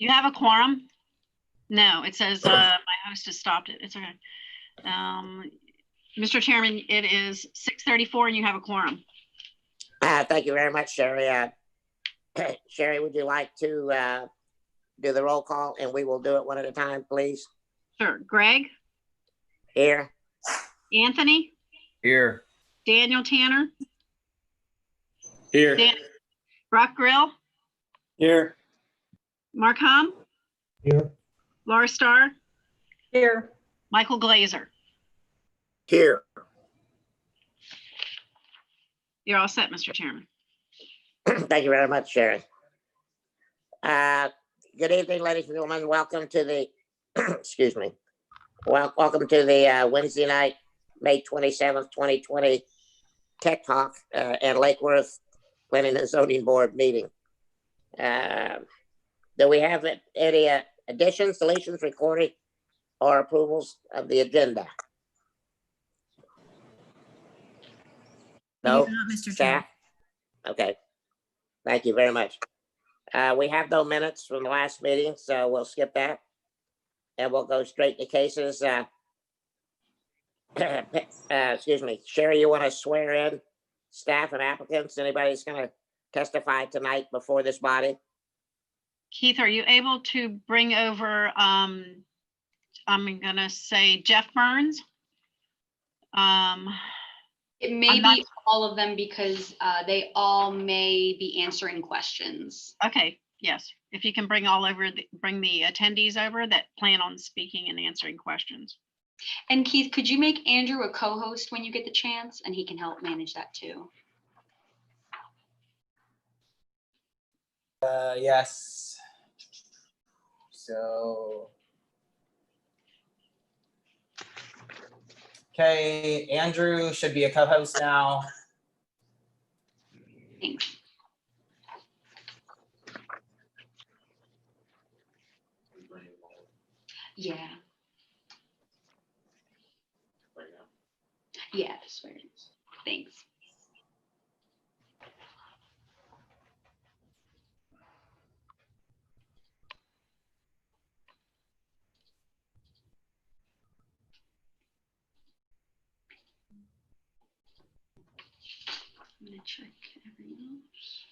You have a quorum? No, it says my host has stopped it. It's okay. Mr. Chairman, it is 6:34 and you have a quorum. Thank you very much, Sherry. Sherry, would you like to do the roll call, and we will do it one at a time, please? Sure. Greg? Here. Anthony? Here. Daniel Tanner? Here. Brock Grill? Here. Mark Hom? Here. Laura Starr? Here. Michael Glazer? Here. You're all set, Mr. Chairman. Thank you very much, Sherry. Good evening, ladies and gentlemen. Welcome to the, excuse me. Welcome to the Wednesday night, May 27th, 2020 Tech Talk and Lake Worth Planning and Zoning Board meeting. Do we have any additions, deletions, recording, or approvals of the agenda? No, Mr. staff? Okay, thank you very much. We have no minutes from the last meeting, so we'll skip that. And we'll go straight to cases. Excuse me, Sherry, you want to swear in staff and applicants? Anybody's going to testify tonight before this body? Keith, are you able to bring over, I'm going to say Jeff Burns? It may be all of them because they all may be answering questions. Okay, yes. If you can bring bring the attendees over that plan on speaking and answering questions. And Keith, could you make Andrew a co-host when you get the chance, and he can help manage that too? Yes. So. Okay, Andrew should be a co-host now. Thanks. Yeah. Yeah, I swear. Thanks. I'm gonna check everything else.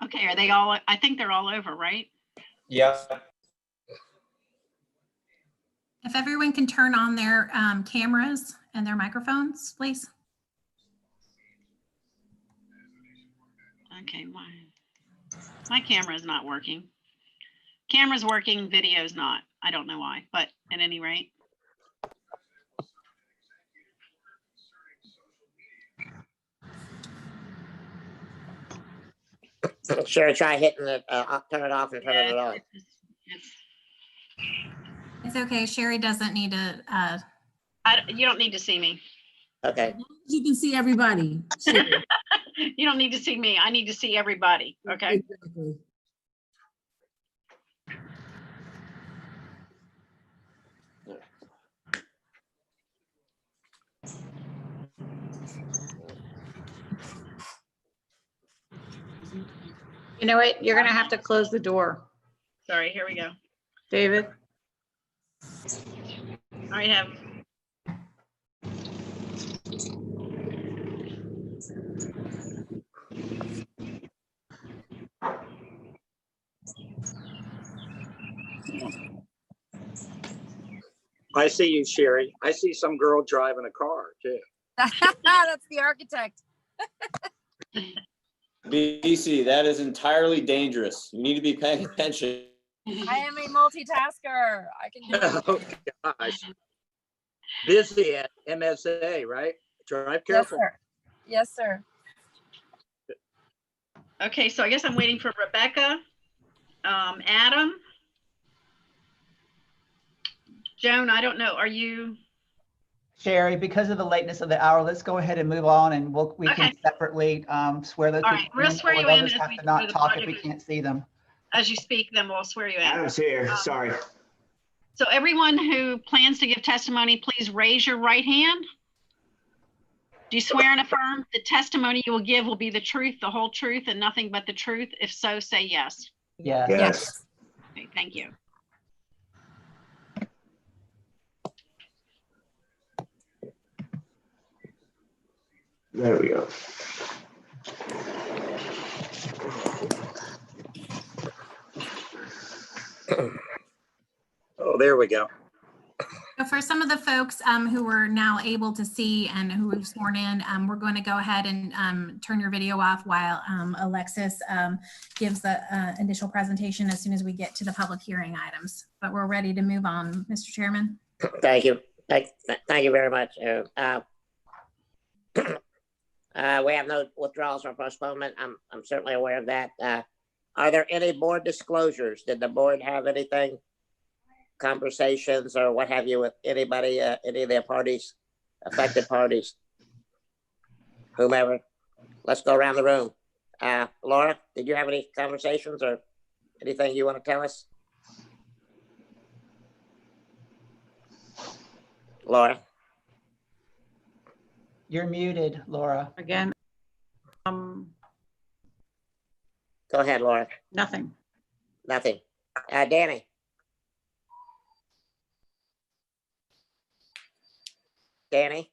Okay, are they all, I think they're all over, right? Yeah. If everyone can turn on their cameras and their microphones, please. Okay, my camera is not working. Camera's working, video's not. I don't know why, but at any rate. Sure, try hitting it, turn it off and turn it on. It's okay. Sherry doesn't need to. You don't need to see me. Okay. You can see everybody. You don't need to see me. I need to see everybody. Okay. Exactly. You know what? You're going to have to close the door. Sorry, here we go. David? I have. I see you, Sherry. I see some girl driving a car too. That's the architect. BC, that is entirely dangerous. You need to be paying attention. I am a multitasker. I can do it. Oh gosh. Busy at MSA, right? Drive careful. Yes, sir. Okay, so I guess I'm waiting for Rebecca. Adam? Joan, I don't know, are you? Sherry, because of the lateness of the hour, let's go ahead and move on, and we Okay. can separately swear those All right, people we'll in, swear or you they'll in just as have we to do not the talk if we project. can't see them. As you speak, then we'll swear you in. Adam's here, sorry. So everyone who plans to give testimony, please raise your right hand. Do you swear and affirm the testimony you will give will be the truth, the whole truth, and nothing but the truth? If so, say yes. Yes. Yes. Okay, thank you. There we go. Oh, there we go. So for some of the folks who were now able to see and who were sworn in, we're going to go ahead and turn your video off while Alexis gives the initial presentation as soon as we get to the public hearing items. But we're ready to move on, Mr. Chairman. Thank you. Thank you very much. We have no withdrawals or postponement. I'm certainly aware of that. Are there any board disclosures? Did the board have anything, conversations or what have you with anybody, any of their parties, affected parties, whomever? Let's go around the room. Laura, did you have any conversations or anything you want to tell us? Laura? You're muted, Laura. Again, Go ahead, Laura. nothing. Nothing. Danny? Danny?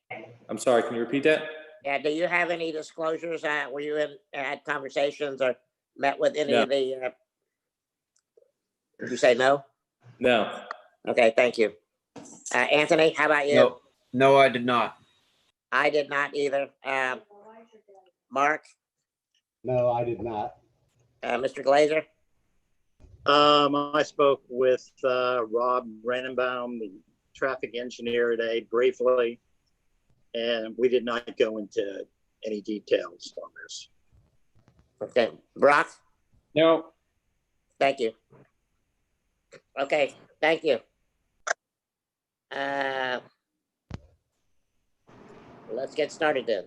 I'm sorry, can you repeat that? Yeah, do you have any disclosures? Were you had conversations or met with any No. of the, did you say no? No. Okay, thank you. Anthony, how about you? No, no, I did not. I did not either. Mark, No, I did not. Mr. Glazer? I spoke with Rob Rannenbaum, the traffic engineer today, briefly, and we did not go into any details on this. Okay, Brock? No. Thank you. Okay, thank you. Let's get started then.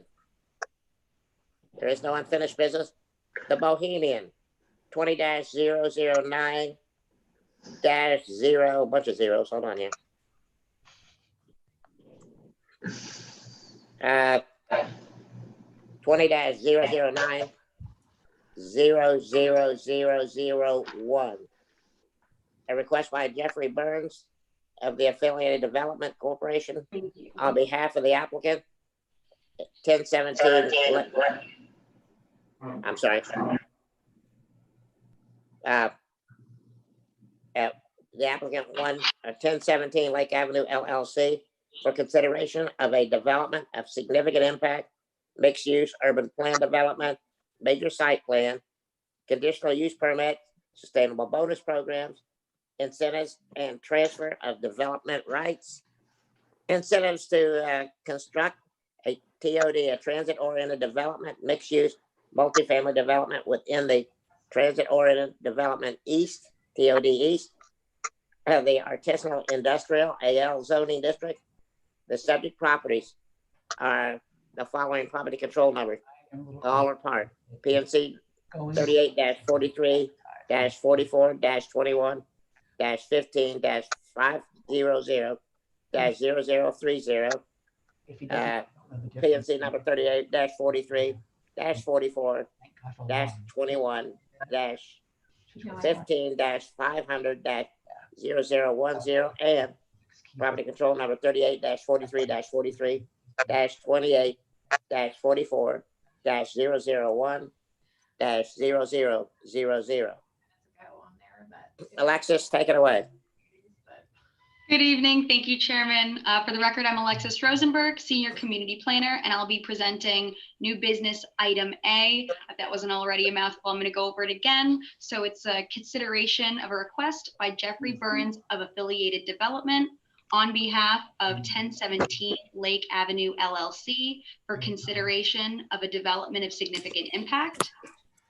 There is no unfinished business. The Bohemian, 20-009-0, bunch of zeros, hold on here. 20-009-00001. A request by Jeffrey Burns of the Affiliated Development Corporation on behalf of the applicant, 1017. I'm sorry. The applicant won 1017 Lake Avenue LLC for consideration of a development of significant impact, mixed use, urban plan development, major site plan, conditional use permit, sustainable bonus programs, incentives and transfer of development rights, incentives to construct a TOD, a transit-oriented development, mixed use, multifamily development within the transit-oriented development east, TOD east, of the artisanal industrial AL zoning district. The subject properties are the following property control numbers. All are part. P&Z 38-43-44-21-15-500-0030. P&Z number 38-44-44-21-15-500-0010 and property control number 38-43-43-28-44-001-0000. Alexis, take it away. Good evening. Thank you, Chairman. For the record, I'm Alexis Rosenberg, Senior Community Planner, and I'll be presenting new business item A. If that wasn't already a mouthful, I'm going to go over it again. So it's a consideration of a request by Jeffrey Burns of Affiliated Development on behalf of 1017 Lake Avenue LLC for consideration of a development of significant impact,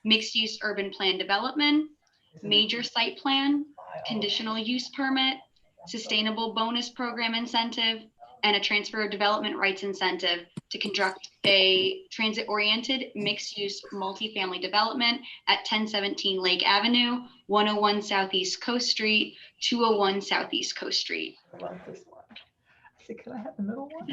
mixed-use urban plan development, major site plan, conditional use permit, sustainable bonus program incentive, and a transfer of development rights incentive to conduct a transit-oriented mixed-use multifamily development at 1017 Lake Avenue, 101 Southeast Coast Street, 201 Southeast Coast Street. I love this one. I said, can I have the middle one?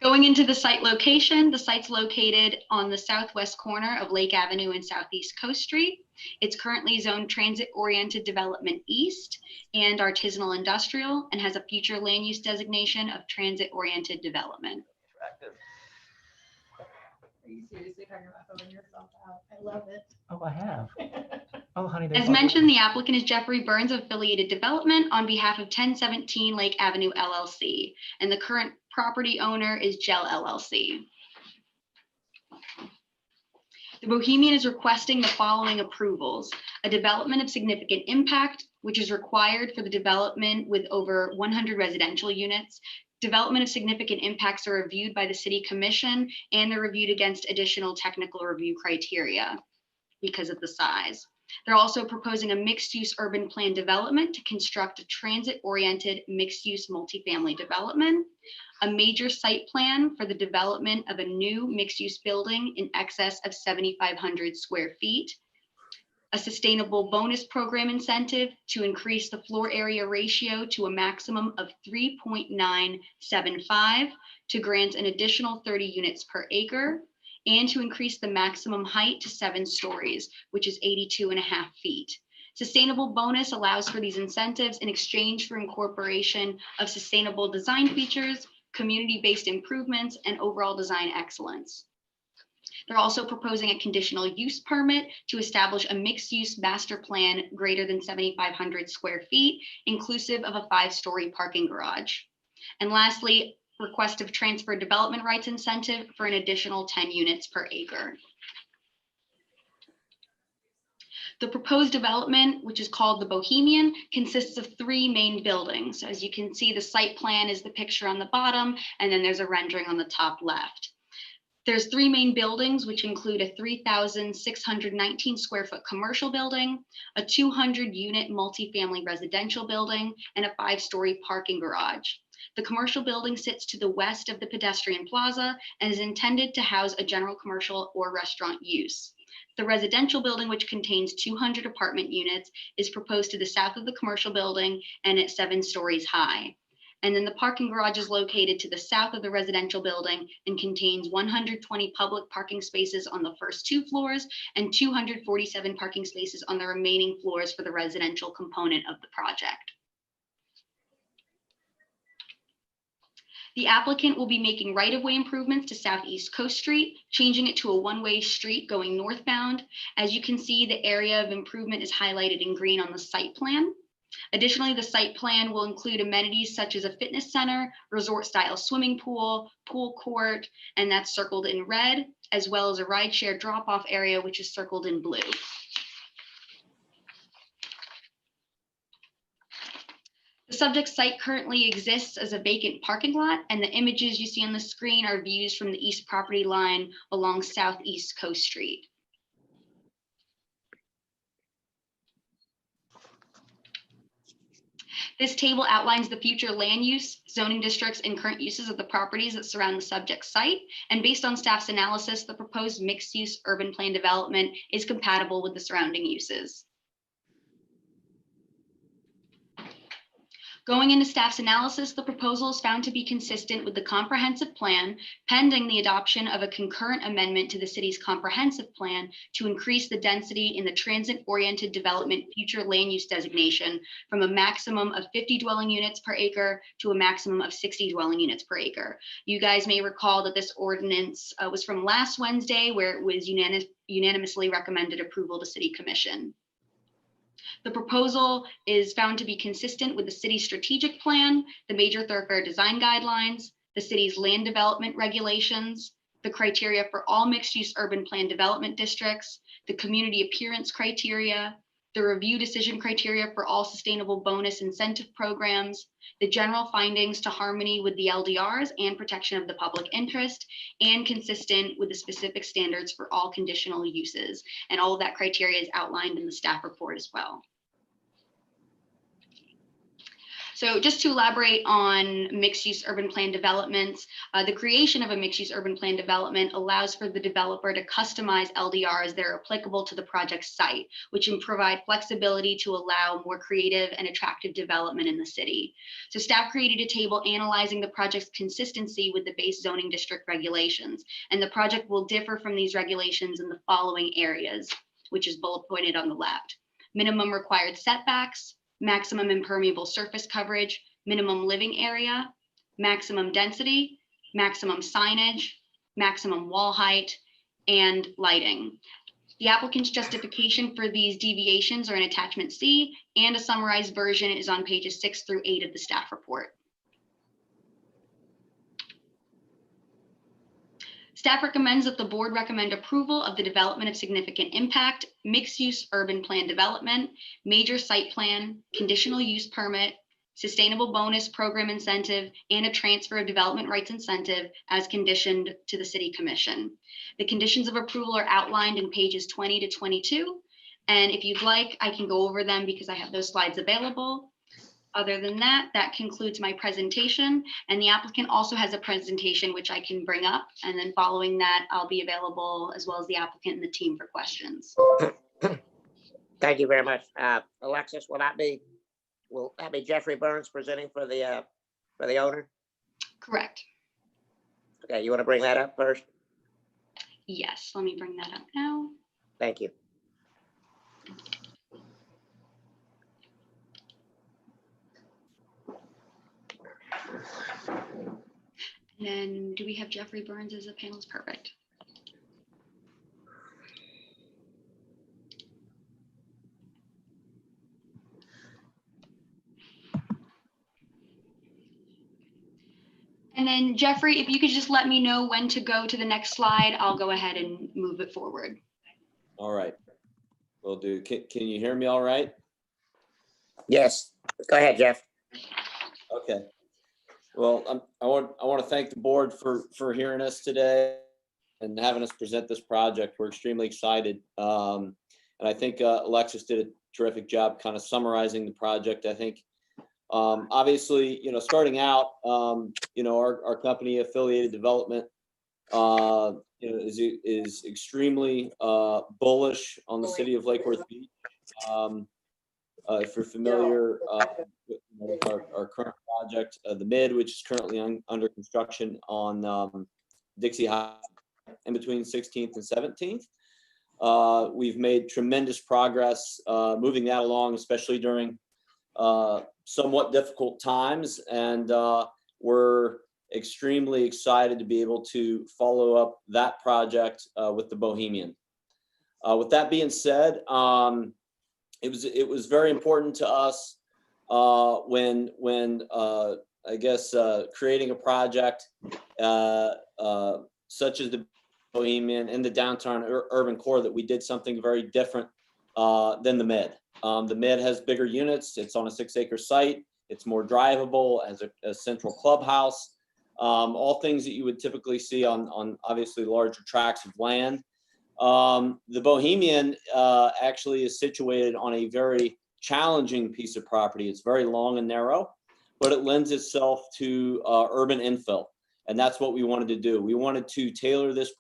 Going into the site location, the site's located on the southwest corner of Lake Avenue and Southeast Coast Street. It's currently zoned transit-oriented development east and artisanal industrial, and has a future land use designation of transit-oriented development. Are you seriously talking about throwing yourself out? I love it. Oh, I have. Oh, honey. As mentioned, the applicant is Jeffrey Burns of Affiliated Development on behalf of 1017 Lake Avenue LLC, and the current property owner is Gel LLC. The Bohemian is requesting the following approvals: a development of significant impact, which is required for the development with over 100 residential units. Development of significant impacts are reviewed by the City Commission, and they're reviewed against additional technical review criteria because of the size. They're also proposing a mixed-use urban plan development to construct a transit-oriented mixed-use multifamily development, a major site plan for the development of a new mixed-use building in excess of 7,500 square feet, a sustainable bonus program incentive to increase the floor area ratio to a maximum of 3.975 to grant an additional 30 units per acre, and to increase the maximum height to 7 stories, which is 82.5 feet. Sustainable bonus allows for these incentives in exchange for incorporation of sustainable design features, community-based improvements, and overall design excellence. They're also proposing a conditional use permit to establish a mixed-use master plan greater than 7,500 square feet, inclusive of a 5-story parking garage. And lastly, request of transfer development rights incentive for an additional 10 units per acre. The proposed development, which is called the Bohemian, consists of 3 main buildings. As you can see, the site plan is the picture on the bottom, and then there's a rendering on the top left. There's 3 main buildings, which include a 3,619 square foot commercial building, a 200 unit multifamily residential building, and a 5-story parking garage. The commercial building sits to the west of the pedestrian plaza and is intended to house a general commercial or restaurant use. The residential building, which contains 200 apartment units, is proposed to the south of the commercial building and at 7 stories high. And then the parking garage is located to the south of the residential building and contains 120 public parking spaces on the first 2 floors and 247 parking spaces on the remaining floors for the residential component of the project. The applicant will be making right-of-way improvements to Southeast Coast Street, changing it to a one-way street going northbound. As you can see, the area of improvement is highlighted in green on the site plan. Additionally, the site plan will include amenities such as a fitness center, resort-style swimming pool, pool court, and that's circled in red, as well as a rideshare drop-off area, which is circled in blue. The subject site currently exists as a vacant parking lot, and the images you see on the screen are views from the east property line along Southeast Coast Street. This table outlines the future land use, zoning districts, and current uses of the properties that surround the subject site. And based on staff's analysis, the proposed mixed-use urban plan development is compatible with the surrounding uses. Going into staff's analysis, the proposal is found to be consistent with the comprehensive plan, pending the adoption of a concurrent amendment to the city's comprehensive plan to increase the density in the transit-oriented development future land use designation from a maximum of 50 dwelling units per acre to a maximum of 60 dwelling units per acre. You guys may recall that this ordinance was from last Wednesday, where it was unanimously recommended approval to City Commission. The proposal is found to be consistent with the city's strategic plan, the major thoroughfare design guidelines, the city's land development regulations, the criteria for all mixed-use urban plan development districts, the community appearance criteria, the review decision criteria for all sustainable bonus incentive programs, the general findings to harmony with the LDRs and protection of the public interest, and consistent with the specific standards for all conditional uses. And all of that criteria is outlined in the staff report as well. So just to elaborate on mixed-use urban plan developments, the creation of a mixed-use urban plan development allows for the developer to customize LDRs that are applicable to the project site, which can provide flexibility to allow more creative and attractive development in the city. So staff created a table analyzing the project's consistency with the base zoning district regulations, and the project will differ from these regulations in the following areas, which is bullet pointed on the left: minimum required setbacks, maximum impermeable surface coverage, minimum living area, maximum density, maximum signage, maximum wall height, and lighting. The applicant's justification for these deviations are in attachment C, and a summarized version is on pages 6 through 8 of the staff report. Staff recommends that the board recommend approval of the development of significant impact, mixed-use urban plan development, major site plan, conditional use permit, sustainable bonus program incentive, and a transfer of development rights incentive as conditioned to the City Commission. The conditions of approval are outlined in pages 20 to 22. And if you'd like, I can go over them because I have those slides available. Other than that, that concludes my presentation. And the applicant also has a presentation which I can bring up. And then following that, I'll be available as well as the applicant and the team for questions. Thank you very much. Alexis, will that be Jeffrey Burns presenting for the owner? Correct. Okay, you want to bring that up first? Yes, let me bring that up now. Thank you. And then do we have Jeffrey Burns as a panelist? Perfect. And then Jeffrey, if you could just let me know when to go to the next slide, I'll go ahead and move it forward. All right. Will do. Can you hear me all right? Yes. Go ahead, Jeff. Okay. Well, I want to thank the board for hearing us today and having us present this project. We're extremely excited. And I think Alexis did a terrific job kind of summarizing the project. I think obviously, starting out, our company, Affiliated Development, is extremely bullish on the city of Lake Worth Beach. If you're familiar with our current project, the Mid, which is currently under construction on Dixie High in between 16th and 17th. We've made tremendous progress moving that along, especially during somewhat difficult times, and we're extremely excited to be able to follow up that project with the Bohemian. With that being said, it was very important to us when I guess creating a project such as the Bohemian in the downtown urban core that we did something very different than the Mid. The Mid has bigger units. It's on a 6-acre site. It's more drivable, as a central clubhouse. All things that you would typically see on obviously larger tracts of land. The Bohemian actually is situated on a very challenging piece of property. It's very long and narrow, but it lends itself to urban infill. And that's what we wanted to do. We wanted to tailor this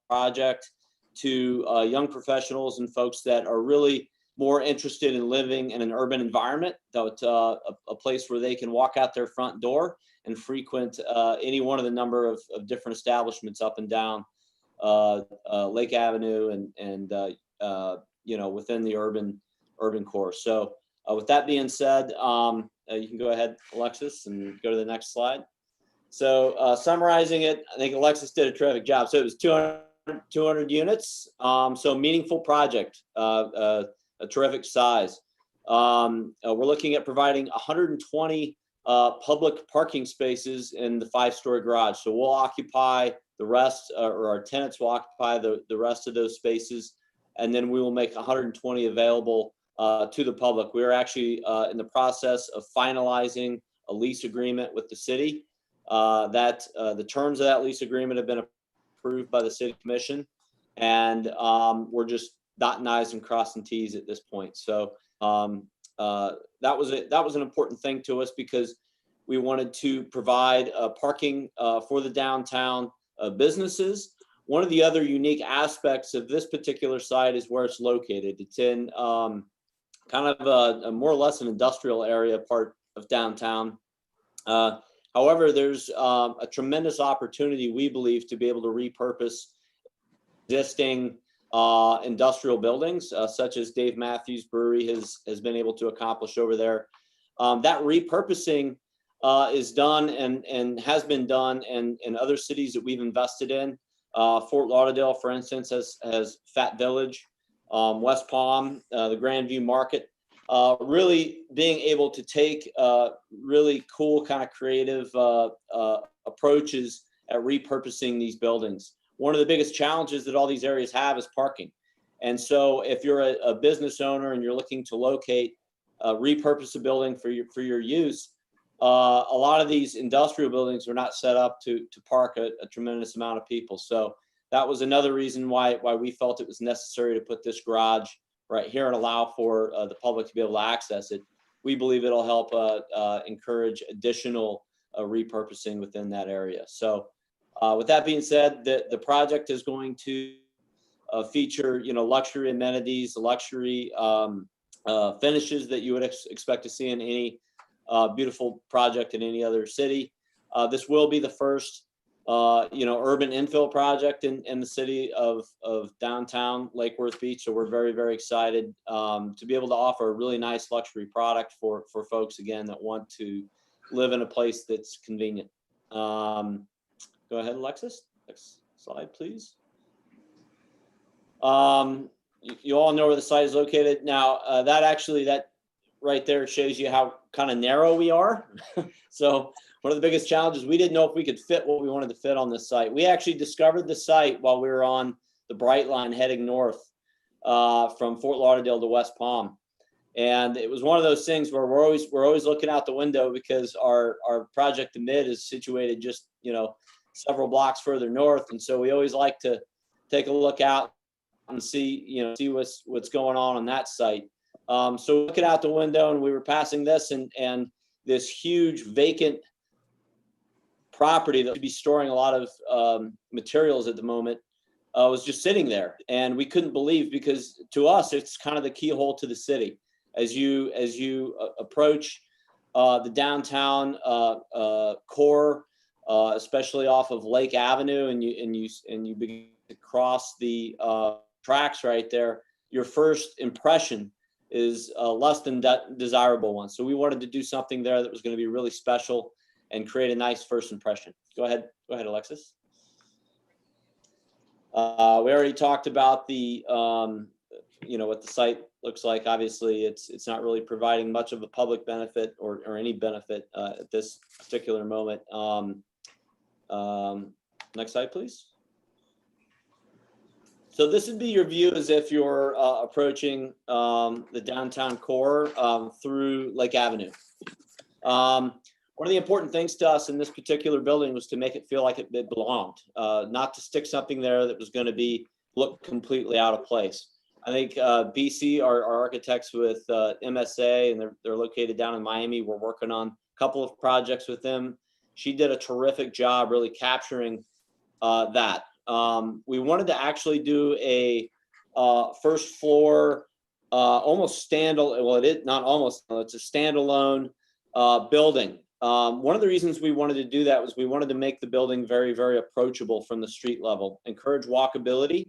project to young professionals and folks that are really more interested in living in an urban environment, a place where they can walk out their front door and frequent any one of the number of different establishments up and down Lake Avenue and within the urban core. So with that being said, you can go ahead, Alexis, and go to the next slide. So summarizing it, I think Alexis did a terrific job. So it was 200 units. So meaningful project, a terrific size. We're looking at providing 120 public parking spaces in the 5-story garage. So we'll occupy the rest, or our tenants will occupy the rest of those spaces. And then we will make 120 available to the public. We are actually in the process of finalizing a lease agreement with the city. The terms of that lease agreement have been approved by the City Commission. And we're just dotting I's and crossing T's at this point. So that was an important thing to us because we wanted to provide parking for the downtown businesses. One of the other unique aspects of this particular site is where it's located. It's in kind of a more or less an industrial area part of downtown. However, there's a tremendous opportunity, we believe, to be able to repurpose existing industrial buildings, such as Dave Matthews Brewery has been able to accomplish over there. That repurposing is done and has been done in other cities that we've invested in. Fort Lauderdale, for instance, has Fat Village, West Palm, the Grandview Market. Really being able to take really cool kind of creative approaches at repurposing these buildings. One of the biggest challenges that all these areas have is parking. And so if you're a business owner and you're looking to locate, repurpose a building for your use, a lot of these industrial buildings are not set up to park a tremendous amount of people. So that was another reason why we felt it was necessary to put this garage right here and allow for the public to be able to access it. We believe it'll help encourage additional repurposing within that area. So with that being said, the project is going to feature, luxury amenities, luxury finishes that you would expect to see in any beautiful project in any other city. This will be the first, urban infill project in the city of downtown Lake Worth Beach. So we're very, very excited to be able to offer a really nice luxury product for folks, again, that want to live in a place that's convenient. Go ahead, Alexis. Next slide, please. You all know where the site is located. Now, that right there shows you how kind of narrow we are. So one of the biggest challenges, we didn't know if we could fit what we wanted to fit on this site. We actually discovered the site while we were on the Bright Line heading north from Fort Lauderdale to West Palm. And it was one of those things where we're always looking out the window because our project, the Mid, is situated just, several blocks further north. And so we always like to take a look out and see what's going on that site. So looking out the window, and we were passing this and this huge vacant property that would be storing a lot of materials at the moment was just sitting there. And we couldn't believe, because to us, it's kind of the keyhole to the city. As you approach the downtown core, especially off of Lake Avenue, and you begin to cross the tracks right there, your first impression is a less than desirable one. So we wanted to do something there that was going to be really special and create a nice first impression. Go ahead, Alexis. We already talked about the what the site looks like. Obviously, it's not really providing much of a public benefit or any benefit at this particular moment. Next slide, please. So this would be your view as if you're approaching the downtown core through Lake Avenue. One of the important things to us in this particular building was to make it feel like it belonged, not to stick something there that was going to look completely out of place. I think BC, our architects with MSA, and they're located down in Miami. We're working on a couple of projects with them. She did a terrific job really capturing that. We wanted to actually do a first floor, almost standalone. Well, it's a standalone building. One of the reasons we wanted to do that was we wanted to make the building very, very approachable from the street level, encourage walkability.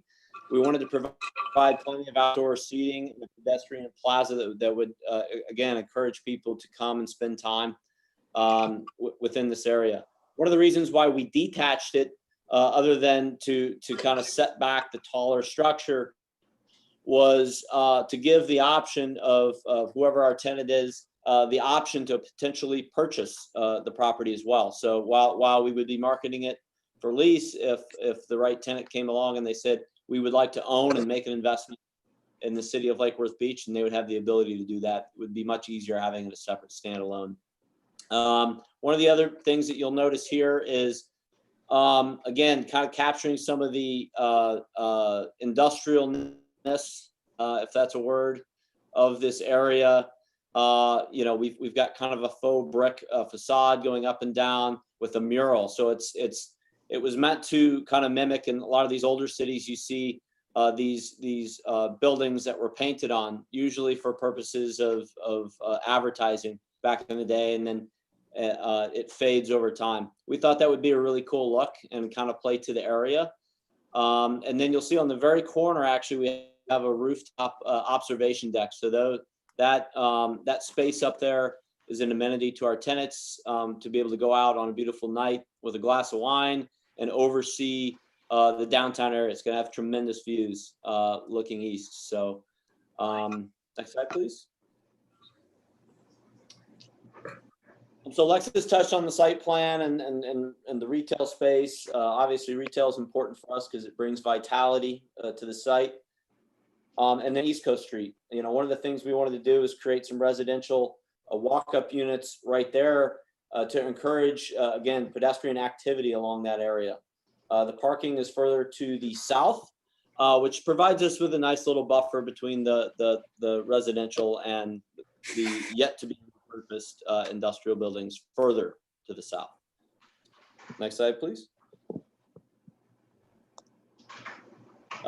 We wanted to provide plenty of outdoor seating and a pedestrian plaza that would, again, encourage people to come and spend time within this area. One of the reasons why we detached it, other than to kind of set back the taller structure, was to give the option of whoever our tenant is, the option to potentially purchase the property as well. So while we would be marketing it for lease, if the right tenant came along and they said, we would like to own and make an investment in the city of Lake Worth Beach, and they would have the ability to do that, it would be much easier having it a separate standalone. One of the other things that you'll notice here is, again, kind of capturing some of the industrialness, if that's a word, of this area. You know, we've got kind of a faux brick facade going up and down with a mural. So it was meant to kind of mimic, in a lot of these older cities, you see these buildings that were painted on, usually for purposes of advertising back in the day, and then it fades over time. We thought that would be a really cool look and kind of play to the area. And then you'll see on the very corner, actually, we have a rooftop observation deck. So that space up there is an amenity to our tenants to be able to go out on a beautiful night with a glass of wine and oversee the downtown area. It's going to have tremendous views looking east. So next slide, please. So Alexis touched on the site plan and the retail space. Obviously, retail is important for us because it brings vitality to the site. And then East Coast Street. You know, one of the things we wanted to do is create some residential walk-up units right there to encourage, again, pedestrian activity along that area. The parking is further to the south, which provides us with a nice little buffer between the residential and the yet to be repurposed industrial buildings further to the south. Next slide, please.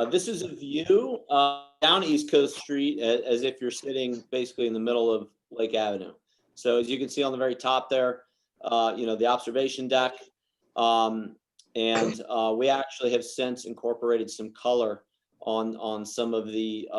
This is a view down East Coast Street as if you're sitting basically in the middle of Lake Avenue. So as you can see on the very top there, you know, the observation deck, and we actually have since incorporated some color on some of the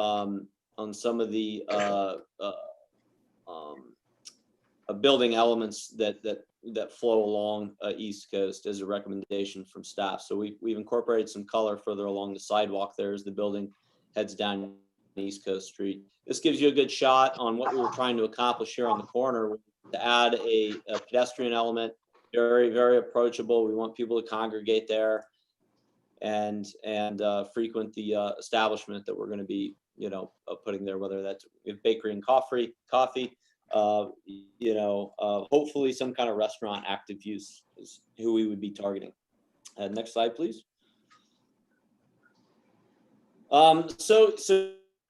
building elements that flow along East Coast as a recommendation from staff. So we've incorporated some color further along the sidewalk there as the building heads down East Coast Street. This gives you a good shot on what we were trying to accomplish here on the corner, to add a pedestrian element, very, very approachable. We want people to congregate there and frequent the establishment that we're going to be, you know, putting there, whether that's bakery and coffee, you know, hopefully some kind of restaurant active use is who we would be targeting. Next slide, please.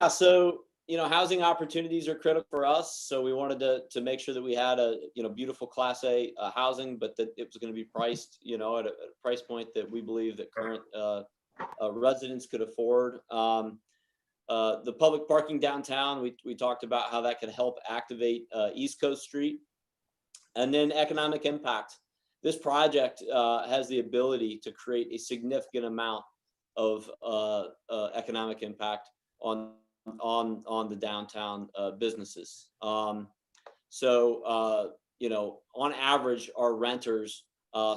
So, you know, housing opportunities are critical for us. So we wanted to make sure that we had a, you know, beautiful Class A housing, but that it was going to be priced, you know, at a price point that we believe that current residents could afford. The public parking downtown, we talked about how that could help activate East Coast Street. And then economic impact. This project has the ability to create a significant amount of economic impact on the downtown businesses. So, you know, on average, our renters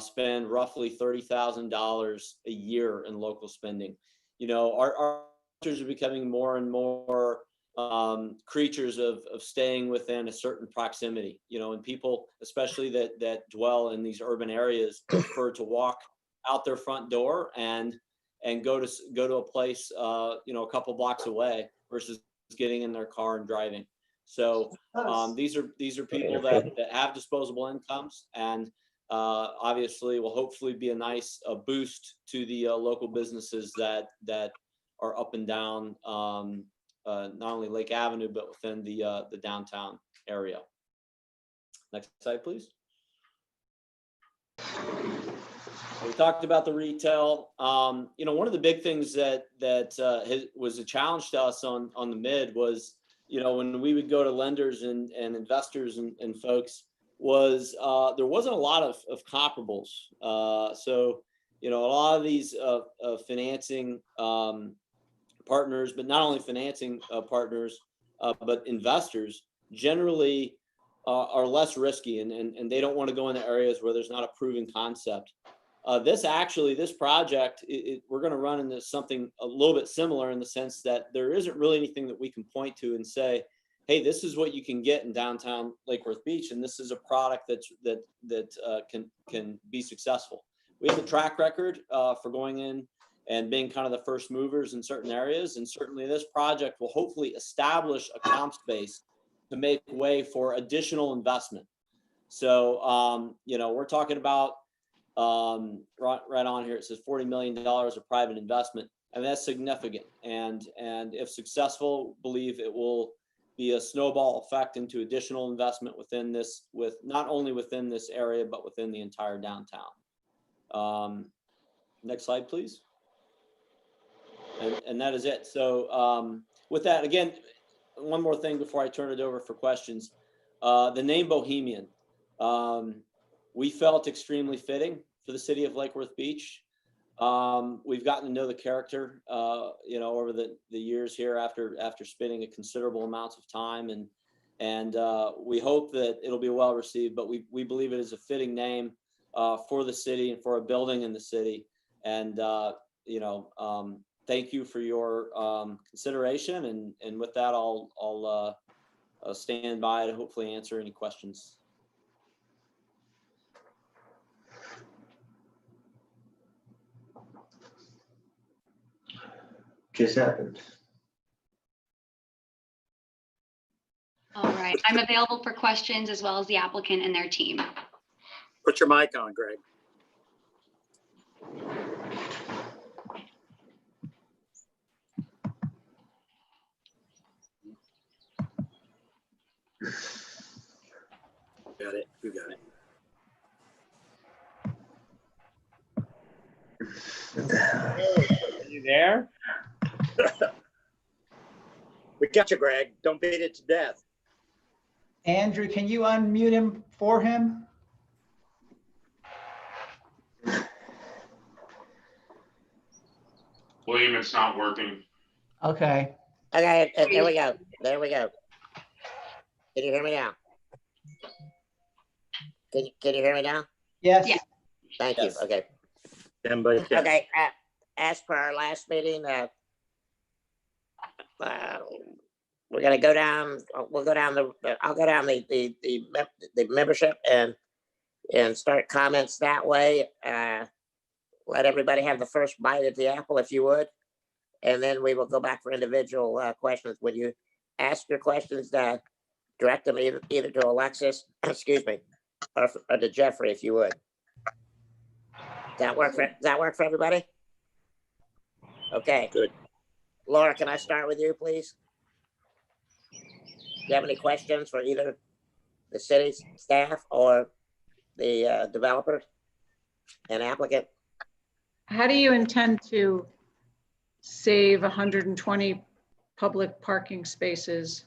spend roughly $30,000 a year in local spending. You know, our renters are becoming more and more creatures of staying within a certain proximity, you know, and people, especially that dwell in these urban areas, prefer to walk out their front door and go to a place, you know, a couple blocks away versus getting in their car and driving. So these are people that have disposable incomes, and obviously will hopefully be a nice boost to the local businesses that are up and down not only Lake Avenue, but within the downtown area. Next slide, please. We talked about the retail. You know, one of the big things that was a challenge to us on the mid was, you know, when we would go to lenders and investors and folks, was there wasn't a lot of comparables. So, you know, a lot of these financing partners, but not only financing partners, but investors generally are less risky, and they don't want to go into areas where there's not a proven concept. This project, we're going to run into something a little bit similar in the sense that there isn't really anything that we can point to and say, hey, this is what you can get in downtown Lake Worth Beach, and this is a product that can be successful. We have a track record for going in and being kind of the first movers in certain areas, and certainly this project will hopefully establish a comp space to make way for additional investment. So, you know, we're talking about right on here, it says $40 million of private investment, and that's significant. And if successful, believe it will be a snowball effect into additional investment within this, with not only within this area, but within the entire downtown. Next slide, please. And that is it. So with that, again, one more thing before I turn it over for questions. The name Bohemian, we felt extremely fitting for the city of Lake Worth Beach. We've gotten to know the character, over the years here after spending a considerable amount of time, and we hope that it'll be well received. But we believe it is a fitting name for the city and for a building in the city. And thank you for your consideration. And with that, I'll stand by to hopefully answer any questions. Just happened. All right, I'm available for questions as well as the applicant and their team. Put your mic on, Greg. Got it. You got it. Are you there? We got you, Greg. Don't beat it to death. Andrew, can you unmute him for him? William, it's not working. Okay. Okay, there we go. There we go. Can you hear me now? Can you hear me now? Yes. Yeah. Thank you. Okay. 10 by 10. Okay. As per our last meeting, we're gonna go down. We'll go down I'll go down the membership and start comments that way. Let everybody have the first bite at the apple, if you would, and then we will go back for individual questions. When you ask your questions, direct them either to Alexis, excuse me, or to Jeffrey, if you would. Does that work for everybody? Okay. Good. Laura, can I start with you, please? Do you have any questions for either the city staff or the developer and applicant? How do you intend to save 120 public parking spaces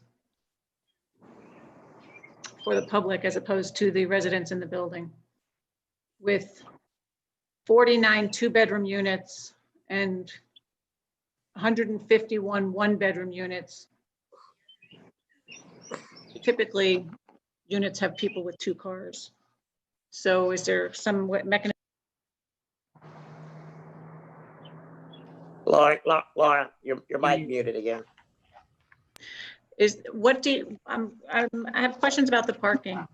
for the public as opposed to the residents in the building with 49 two-bedroom units and 151 one-bedroom units? Typically, units have people with 2 cars. So is there some mechanism? Laura, your mic muted again. I have questions about the parking.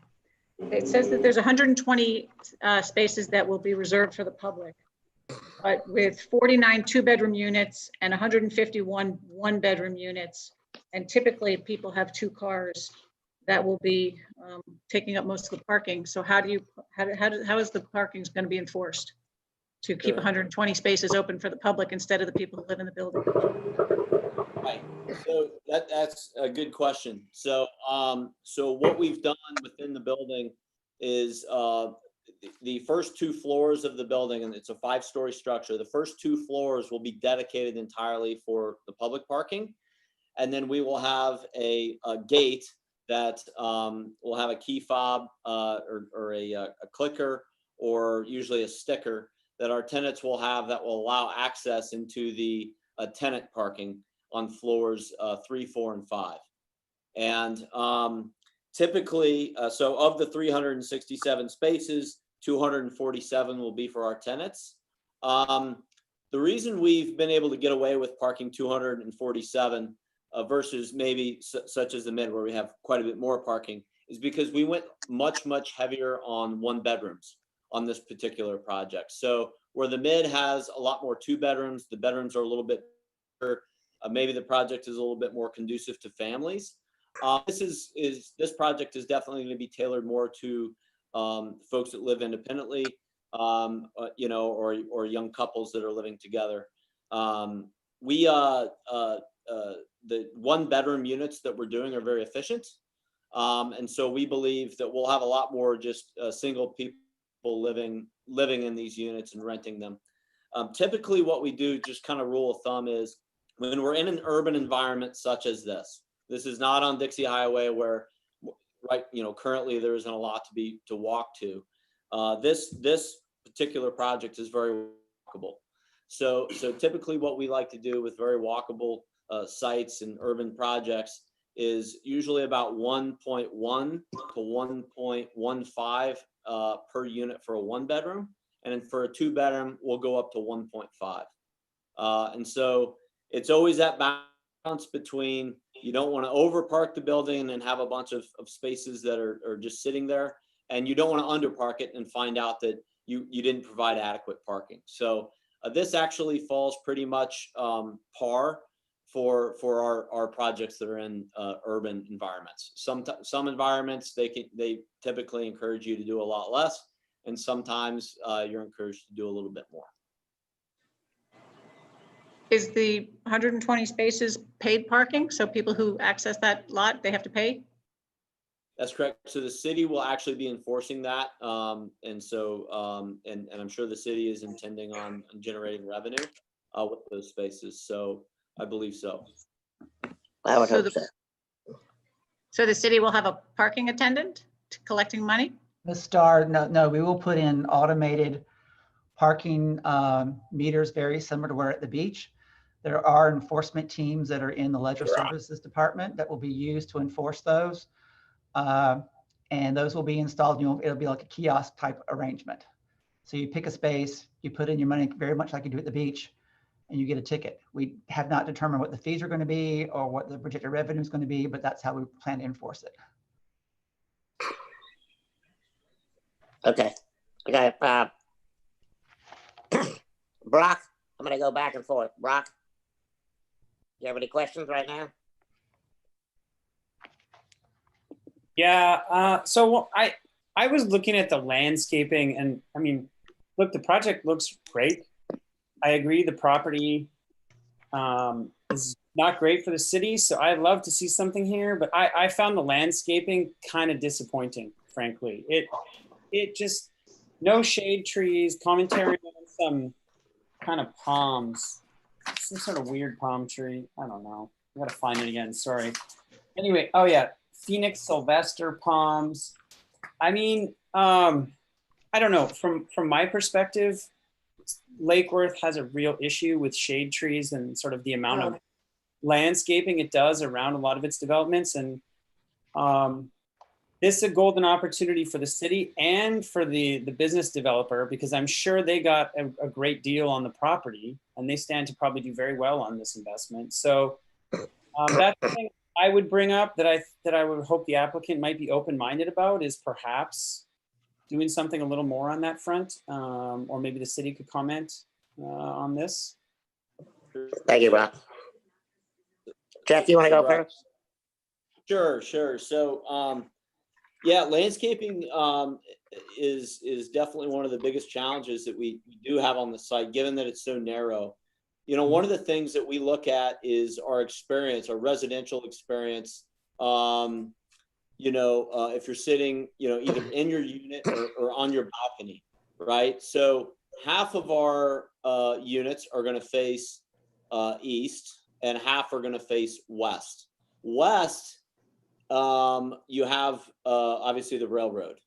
It says that there's 120 spaces that will be reserved for the public, but with 49 two-bedroom units and 151 one-bedroom units, and typically people have 2 cars, that will be taking up most of the parking. So how is the parking going to be enforced to keep 120 spaces open for the public instead of the people who live in the building? Right. So that's a good question. So so what we've done within the building is the first 2 floors of the building, and it's a 5-story structure. The first 2 floors will be dedicated entirely for the public parking, and then we will have a gate that will have a key fob or a clicker, or usually a sticker that our tenants will have that will allow access into the tenant parking on floors 3, 4, and 5. And typically, so of the 367 spaces, 247 will be for our tenants. The reason we've been able to get away with parking 247 versus maybe such as the mid, where we have quite a bit more parking, is because we went much heavier on 1-bedrooms on this particular project. So where the mid has a lot more 2-bedrooms, the bedrooms are a little bit bigger. Maybe the project is a little bit more conducive to families. This project is definitely going to be tailored more to folks that live independently, or young couples that are living together. We the 1-bedroom units that we're doing are very efficient. And so we believe that we'll have a lot more just single people living in these units and renting them. Typically what we do, just kind of rule of thumb, is when we're in an urban environment such as this is not on Dixie Highway where, right, currently there isn't a lot to walk to. This particular project is very walkable. So typically what we like to do with very walkable sites and urban projects is usually about 1.1 to 1.15 per unit for a 1-bedroom. And then for a 2-bedroom, we'll go up to 1.5. And so it's always that balance between, you don't want to overpark the building and have a bunch of spaces that are just sitting there. And you don't want to underpark it and find out that you didn't provide adequate parking. So this actually falls pretty much par for our projects that are in urban environments. Some environments, they typically encourage you to do a lot less, and sometimes you're encouraged to do a little bit more. Is the 120 spaces paid parking? So people who access that lot, they have to pay? That's correct. So the city will actually be enforcing that. And so, and I'm sure the city is intending on generating revenue with those spaces. So I believe so. I would hope so. So the city will have a parking attendant collecting money? No, we will put in automated parking meters, very similar to where at the beach. There are enforcement teams that are in the Leisure Services Department that will be used to enforce those. And those will be installed, it'll be like a kiosk type arrangement. So you pick a space, you put in your money very much like you do at the beach, and you get a ticket. We have not determined what the fees are going to be or what the projected revenue is going to be, but that's how we plan to enforce it. Okay. Brock, I'm going to go back and forth. Brock, you have any questions right now? Yeah, so I was looking at the landscaping, and I mean, look, the project looks great. I agree the property is not great for the city, so I'd love to see something here, but I found the landscaping kind of disappointing, frankly. It just, no shade trees, commentary on some kind of palms, some sort of weird palm tree. I don't know. I gotta find it again, sorry. Anyway, oh yeah. Phoenix Sylvester palms. I mean, I don't know. From my perspective, Lake Worth has a real issue with shade trees and sort of the amount of landscaping it does around a lot of its developments. And this is a golden opportunity for the city and for the business developer, because I'm sure they got a great deal on the property and they stand to probably do very well on this investment. So that's the thing I would bring up that I would hope the applicant might be open-minded about, is perhaps doing something a little more on that front, or maybe the city could comment on this. Thank you, Rob. Jeff, you want to go first? Sure. So, yeah, landscaping is definitely one of the biggest challenges that we do have on the site, given that it's so narrow. One of the things that we look at is our experience, our residential experience. If you're sitting, either in your unit or on your balcony, right? So half of our units are going to face east, and half are going to face west. West, you have obviously the railroad,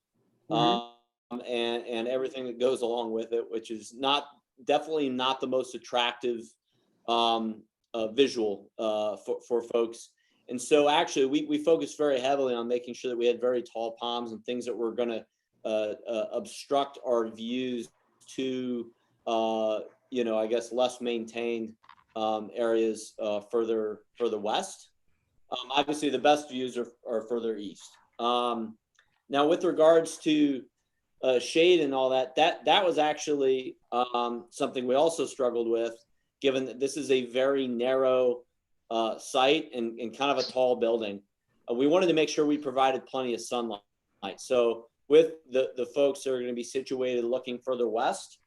and everything that goes along with it, which is definitely not the most attractive visual for folks. And so actually we focused very heavily on making sure that we had very tall palms and things that were going to obstruct our views to, I guess, less maintained areas further west. Obviously the best views are further east. Now with regards to shade and all that was actually something we also struggled with, given that this is a very narrow site and kind of a tall building. We wanted to make sure we provided plenty of sunlight. So with the folks that are going to be situated looking further west,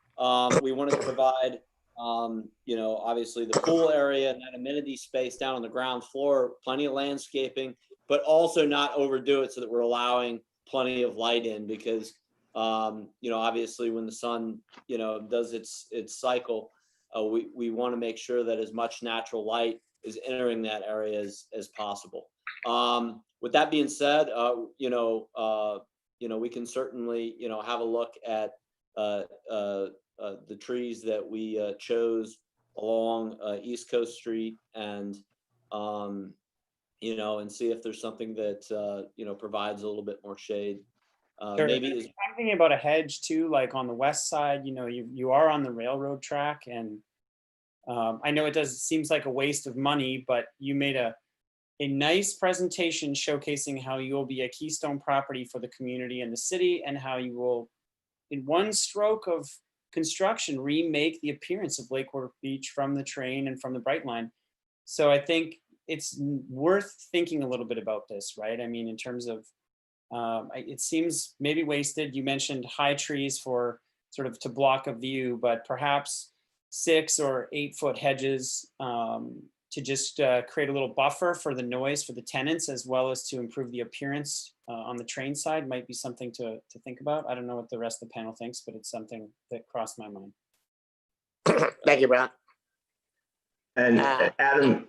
we wanted to provide You know, obviously the pool area and that amenity space down on the ground floor, plenty of landscaping, but also not overdo it so that we're allowing plenty of light in, because you know, obviously when the sun, you know, does its cycle, we want to make sure that as much natural light is entering that area as possible. With that being said, you know, we can certainly, you know, have a look at the trees that we chose along East Coast Street, and you know, and see if there's something that you know, provides a little bit more shade. Sure. Maybe I'm thinking about a hedge too, like on the west side. You know, you are on the railroad track, and I know it seems like a waste of money, but you made a nice presentation showcasing how you will be a keystone property for the community and the city, and how you will, in one stroke of construction, remake the appearance of Lake Worth Beach from the train and from the Brightline. So I think it's worth thinking a little bit about this, right? I mean, in terms of, it seems maybe wasted. You mentioned high trees for sort of to block a view, but perhaps 6 or 8 foot hedges to just create a little buffer for the noise for the tenants, as well as to improve the appearance on the train side, might be something to think about. I don't know what the rest of the panel thinks, but it's something that crossed my mind. Thank you, Brock. And Adam,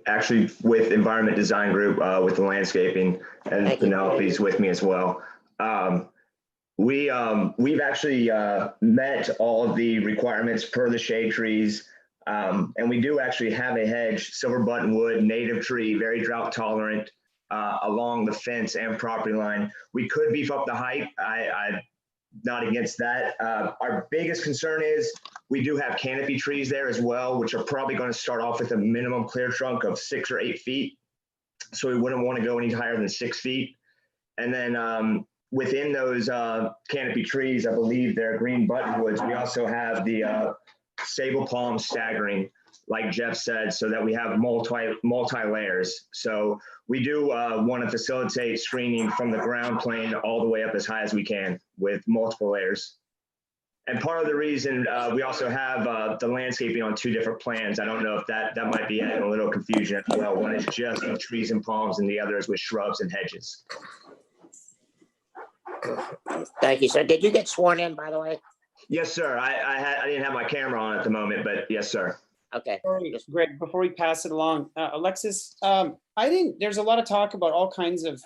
actually with Environment Design Group, with the landscaping, and Penelope's with me as well. We've actually met all of the requirements per the shade trees. And we do actually have a hedge, silver buttonwood, native tree, very drought tolerant, along the fence and property line. We could beef up the height. I'm not against that. Our biggest concern is we do have canopy trees there as well, which are probably going to start off with a minimum clear trunk of 6 or 8 feet. So we wouldn't want to go any higher than 6 feet. And then within those canopy trees, I believe they're green buttonwoods. We also have the sable palm staggering, like Jeff said, so that we have multi layers. So we do want to facilitate screening from the ground plane all the way up as high as we can with multiple layers. And part of the reason we also have the landscaping on 2 different plans. I don't know if that might be adding a little confusion as well. One is just with trees and palms, and the other is with shrubs and hedges. Thank you, sir. Did you get sworn in, by the way? Yes, sir. I didn't have my camera on at the moment, but yes, sir. Okay. Greg, before we pass it along, Alexis, there's a lot of talk about all kinds of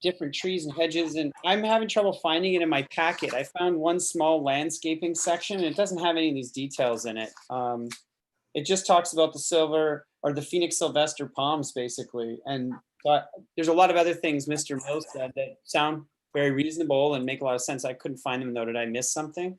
different trees and hedges, and I'm having trouble finding it in my packet. I found one small landscaping section, and it doesn't have any of these details in it. It just talks about the silver or the Phoenix Sylvester palms, basically. And there's a lot of other things Mr. Mills said that sound very reasonable and make a lot of sense. I couldn't find them though. Did I miss something?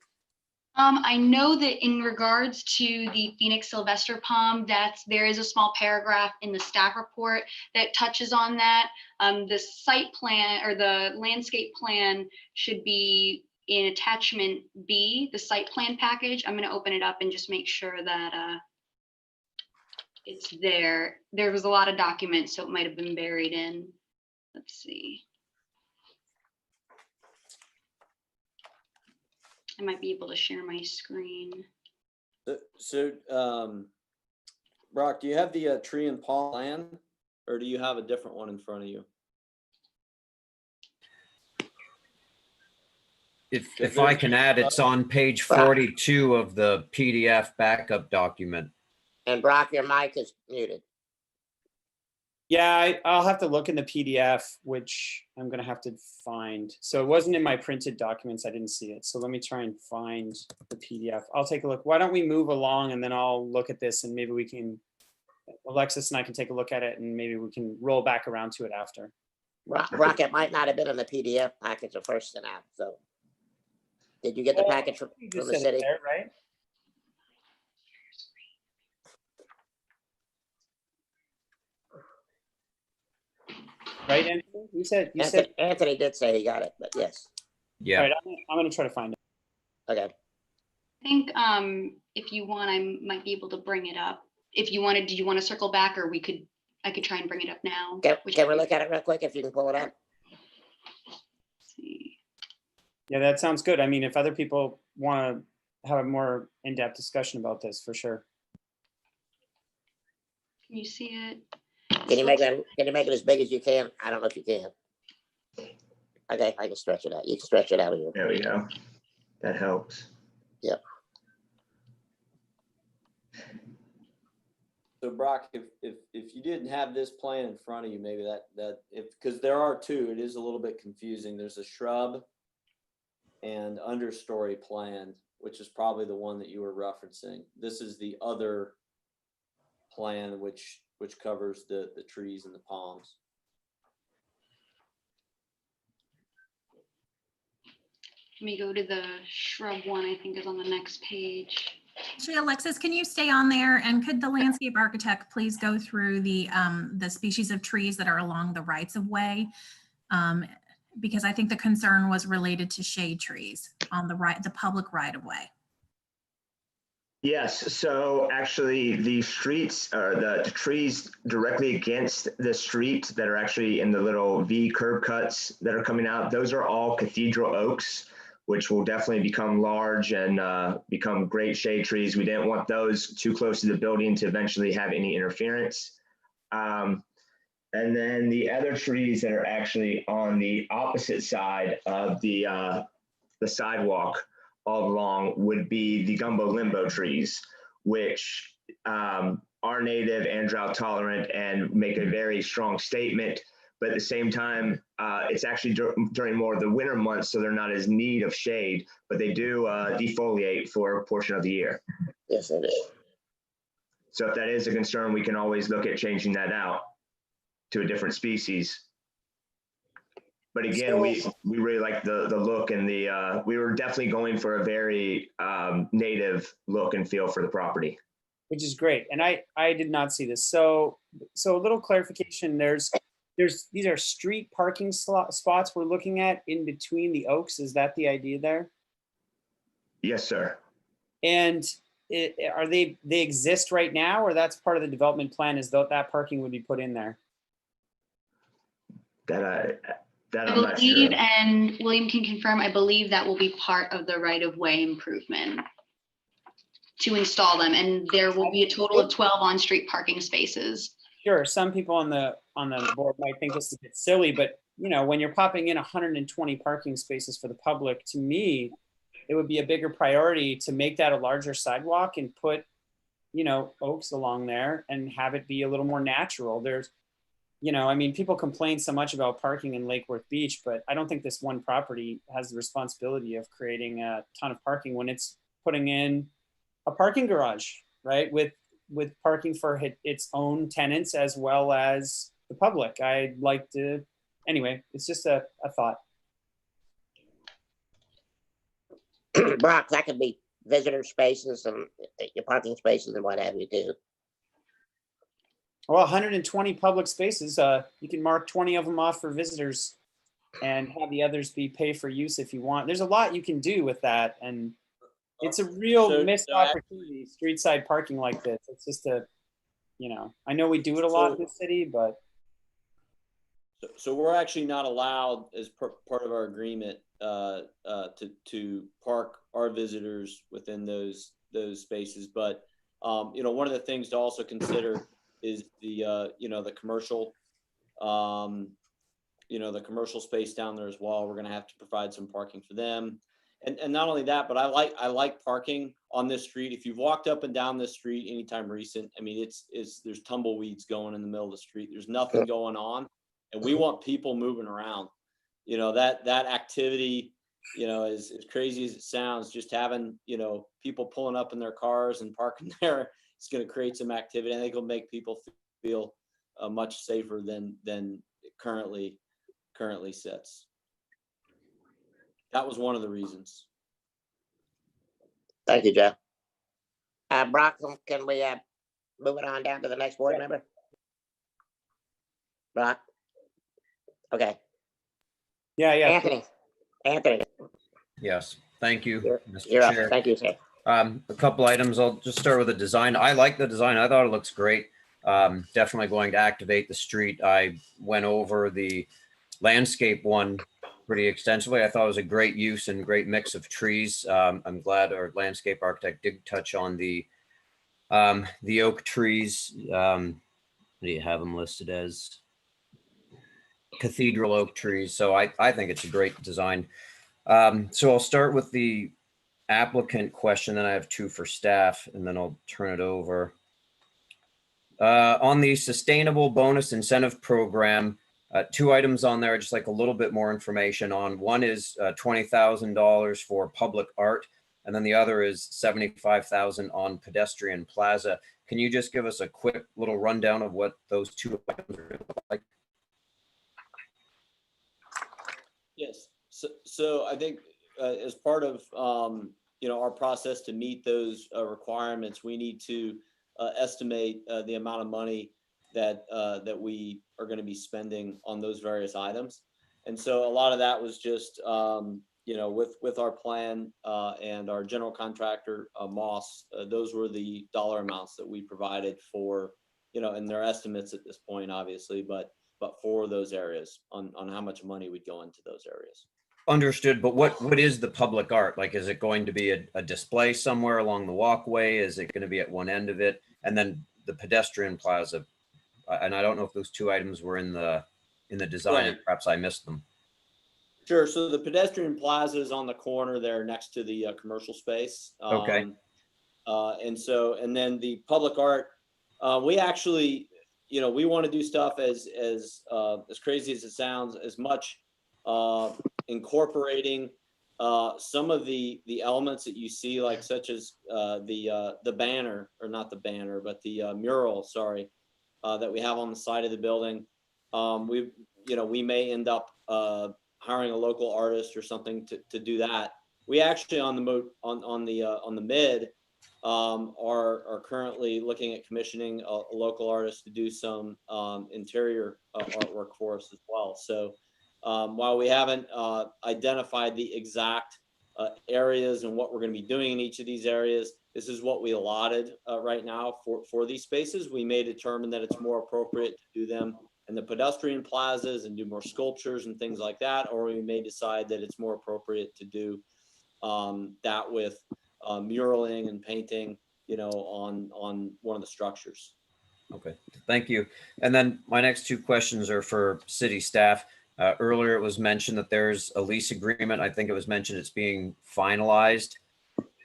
I know that in regards to the Phoenix Sylvester palm, there is a small paragraph in the staff report that touches on that. The site plan or the landscape plan should be in attachment B, the site plan package. I'm going to open it up and just make sure that it's there. There was a lot of documents, so it might have been buried in. Let's see. I might be able to share my screen. So Brock, do you have the tree and palm plan, or do you have a different one in front of you? If I can add, it's on page 42 of the PDF backup document. And Brock, your mic is muted. Yeah, I'll have to look in the PDF, which I'm going to have to find. So it wasn't in my printed documents. I didn't see it. So let me try and find the PDF. I'll take a look. Why don't we move along, and then I'll look at this, and maybe we can, Alexis and I can take a look at it, and maybe we can roll back around to it after. Brock, it might not have been in the PDF package the first sent out. So did you get the package from the city? There, right? Right, Anthony? You said Anthony did say he got it, but yes. Yeah. All right, I'm going to try to find it. Okay. I think if you want, I might be able to bring it up. If you wanted, do you want to circle back, or I could try and bring it up now? Can we look at it real quick if you can pull it up? Let's see. Yeah, that sounds good. I mean, if other people want to have a more in-depth discussion about this for sure. Can you see it? Can you make it as big as you can? I don't know if you can. Okay, I can stretch it out. You can stretch it out here. There we go. That helps. Yep. So Brock, if you didn't have this plan in front of you, maybe because there are two, it is a little bit confusing. There's a shrub and understory plan, which is probably the one that you were referencing. This is the other plan, which covers the trees and the palms. Let me go to the shrub one, I think is on the next page. Actually, Alexis, can you stay on there? And could the landscape architect please go through the species of trees that are along the rights of way? Because I think the concern was related to shade trees on the public right of way. Yes, so actually the streets or the trees directly against the street that are actually in the little V curb cuts that are coming out, those are all cathedral oaks, which will definitely become large and become great shade trees. We didn't want those too close to the building to eventually have any interference. And then the other trees that are actually on the opposite side of the sidewalk all along would be the gumbo limbo trees, which are native and drought tolerant and make a very strong statement. But at the same time, it's actually during more of the winter months, so they're not as need of shade, but they do defoliate for a portion of the year. Yes, it is. So if that is a concern, we can always look at changing that out to a different species. But again, we really like the look and we were definitely going for a very native look and feel for the property. Which is great. And I did not see this. So a little clarification, these are street parking spots we're looking at in between the oaks. Is that the idea there? Yes, sir. And are they exist right now, or that's part of the development plan, is that parking would be put in there? That I I'm not believe, sure. and William can confirm, I believe that will be part of the right-of-way improvement to install them, and there will be a total of 12 on-street parking spaces. Sure, some people on the board might think this is a bit silly, but when you're popping in 120 parking spaces for the public, to me, it would be a bigger priority to make that a larger sidewalk and put, oaks along there and have it be a little more natural. There's, people complain so much about parking in Lake Worth Beach, but I don't think this one property has the responsibility of creating a ton of parking when it's putting in a parking garage, right? With parking for its own tenants as well as the public. I'd like to, anyway, it's just a thought. Brock, that could be visitor spaces and your parking spaces and what have you too. Well, 120 public spaces, you can mark 20 of them off for visitors and have the others be pay for use if you want. There's a lot you can do with that. And it's a real missed opportunity, street side parking like this. It's just I know we do it a lot in the city, but. So we're actually not allowed as part of our agreement to park our visitors within those spaces. But, one of the things to also consider is the commercial, the commercial space down there as well. We're going to have to provide some parking for them. And not only that, but I like parking on this street. If you've walked up and down this street anytime recent, I mean, there's tumbleweeds going in the middle of the street. There's nothing going on, and we want people moving around. That activity, as crazy as it sounds, just having people pulling up in their cars and parking there, it's going to create some activity. I think it'll make people feel much safer than it currently sits. That was one of the reasons. Thank you, Joe. Brock, can we move it on down to the next board member? Brock? Okay. Yeah. Anthony. Yes, thank you, Mr. You're Chair. up. Thank you, sir. A couple items. I'll just start with the design. I like the design. I thought it looks great. Definitely going to activate the street. I went over the landscape one pretty extensively. I thought it was a great use and great mix of trees. I'm glad our landscape architect did touch on the oak trees. What do you have them listed as? Cathedral oak trees. So I think it's a great design. So I'll start with the applicant question, then I have two for staff, and then I'll turn it over. On the sustainable bonus incentive program, two items on there, just like a little bit more information on. One is $20,000 for public art, and then the other is $75,000 on pedestrian plaza. Can you just give us a quick little rundown of what those two items are like? Yes. So I think as part of our process to meet those requirements, we need to estimate the amount of money that we are going to be spending on those various items. And so a lot of that was just with our plan and our general contractor Moss, those were the dollar amounts that we provided for, and their estimates at this point, obviously, but for those areas on how much money would go into those areas. Understood, but what is the public art? Like, is it going to be a display somewhere along the walkway? Is it going to be at one end of it? And then the pedestrian plaza, and I don't know if those two items were in the design, Right. and perhaps I missed them. Sure. So the pedestrian plaza is on the corner there next to the commercial space. Okay. And then the public art, we actually, we want to do stuff as crazy as it sounds, as much incorporating some of the elements that you see, like such as the banner, or not the banner, but the mural, sorry, that we have on the side of the building. We may end up hiring a local artist or something to do that. We actually on the mid are currently looking at commissioning a local artist to do some interior artwork for us as well. So while we haven't identified the exact areas and what we're going to be doing in each of these areas, this is what we allotted right now for these spaces. We may determine that it's more appropriate to do them in the pedestrian plazas and do more sculptures and things like that, or we may decide that it's more appropriate to do that with muraling and painting, on one of the structures. Okay, thank you. And then my next two questions are for city staff. Earlier, it was mentioned that there's a lease agreement. I think it was mentioned it's being finalized.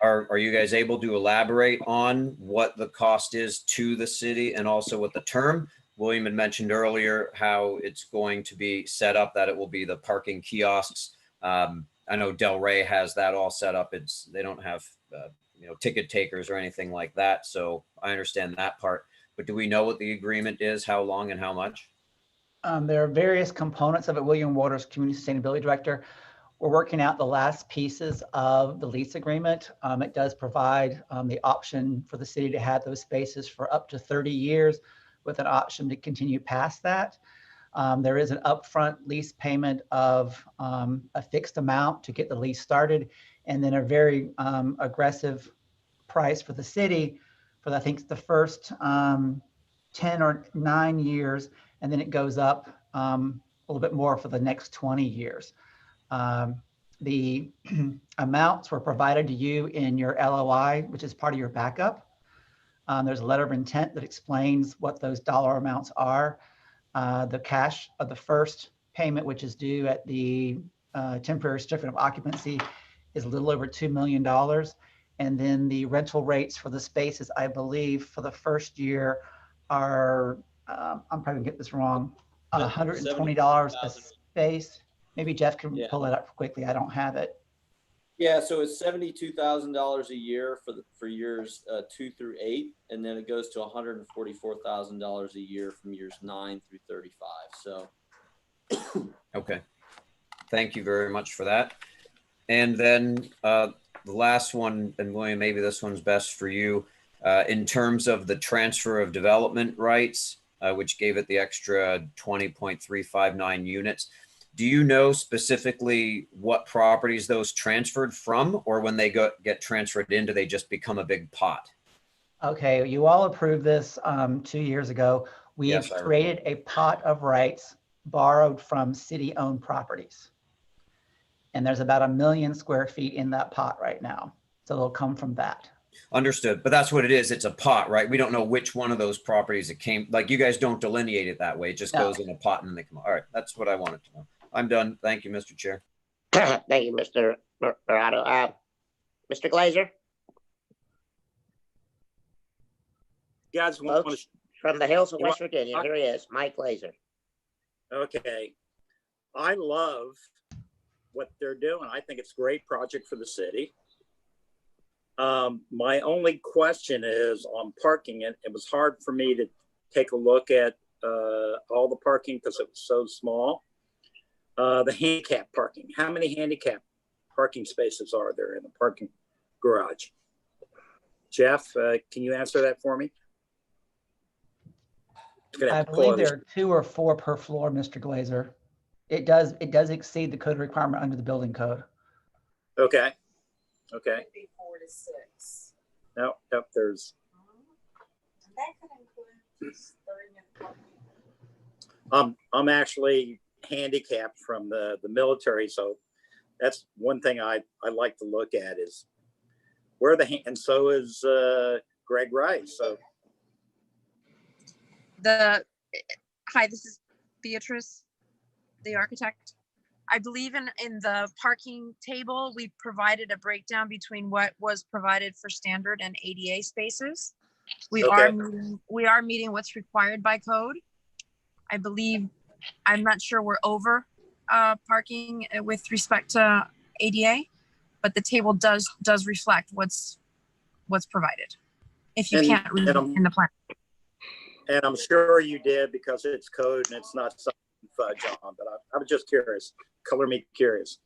Are you guys able to elaborate on what the cost is to the city and also what the term? William had mentioned earlier how it's going to be set up, that it will be the parking kiosks. I know Del Rey has that all set up. They don't have ticket takers or anything like that. So I understand that part. But do we know what the agreement is, how long and how much? There are various components of it. William Waters, Community Sustainability Director. We're working out the last pieces of the lease agreement. It does provide the option for the city to have those spaces for up to 30 years with an option to continue past that. There is an upfront lease payment of a fixed amount to get the lease started, and then a very aggressive price for the city for, I think, the first 10 or 9 years, and then it goes up a little bit more for the next 20 years. The amounts were provided to you in your LOI, which is part of your backup. There's a letter of intent that explains what those dollar amounts are. The cash of the first payment, which is due at the temporary certificate of occupancy, is a little over $2 million. And then the rental rates for the spaces, I believe, for the first year are, I'm probably gonna get this wrong, $120 a space. Maybe Jeff can pull it up quickly. I don't have it. Yeah, so it's $72,000 a year for years 2 through 8, and then it goes to $144,000 a year from years 9 through 35. So, okay, thank you very much for that. And then the last one, and William, maybe this one's best for you, in terms of the transfer of development rights, which gave it the extra 20.359 units. Do you know specifically what properties those transferred from, or when they get transferred in, do they just become a big pot? Okay, you all approved this 2 years ago. We Yes, have created a pot of rights borrowed from city-owned properties. And there's about 1 million square feet in that pot right now. So they'll come from that. Understood. But that's what it is. It's a pot, right? We don't know which one of those properties it came, like you guys don't delineate it that way. It just No. goes in a pot and they come. All right. That's what I wanted to know. I'm done. Thank you, Mr. Chair. Thank you, Mr. Morado. Mr. Glazer, You guys want to, folks from the hills of You West want- Virginia, here he is, Mike Glazer. okay. I love what they're doing. I think it's a great project for the city. My only question is on parking. It was hard for me to take a look at all the parking because it was so small. The handicap parking. How many handicap parking spaces are there in the parking garage? Jeff, can you answer that for me? I believe there are 2 or 4 per floor, Mr. Glazer. It does exceed the code requirement under the building code. Okay. Okay. 4 to 6. No, there's. That could include just 30-minute parking. I'm actually handicapped from the military, so that's one thing I like to look at is where and so is Greg Rice. So Hi, this is Beatrice, the architect. I believe in the parking table, we provided a breakdown between what was provided for standard and ADA spaces. We are meeting what's required by code. I believe, I'm not sure we're over parking with respect to ADA, but the table does reflect what's provided. If you can't read it in the plan. And I'm sure you did because it's code and it's not something fudge on, but I was just curious. Color me curious.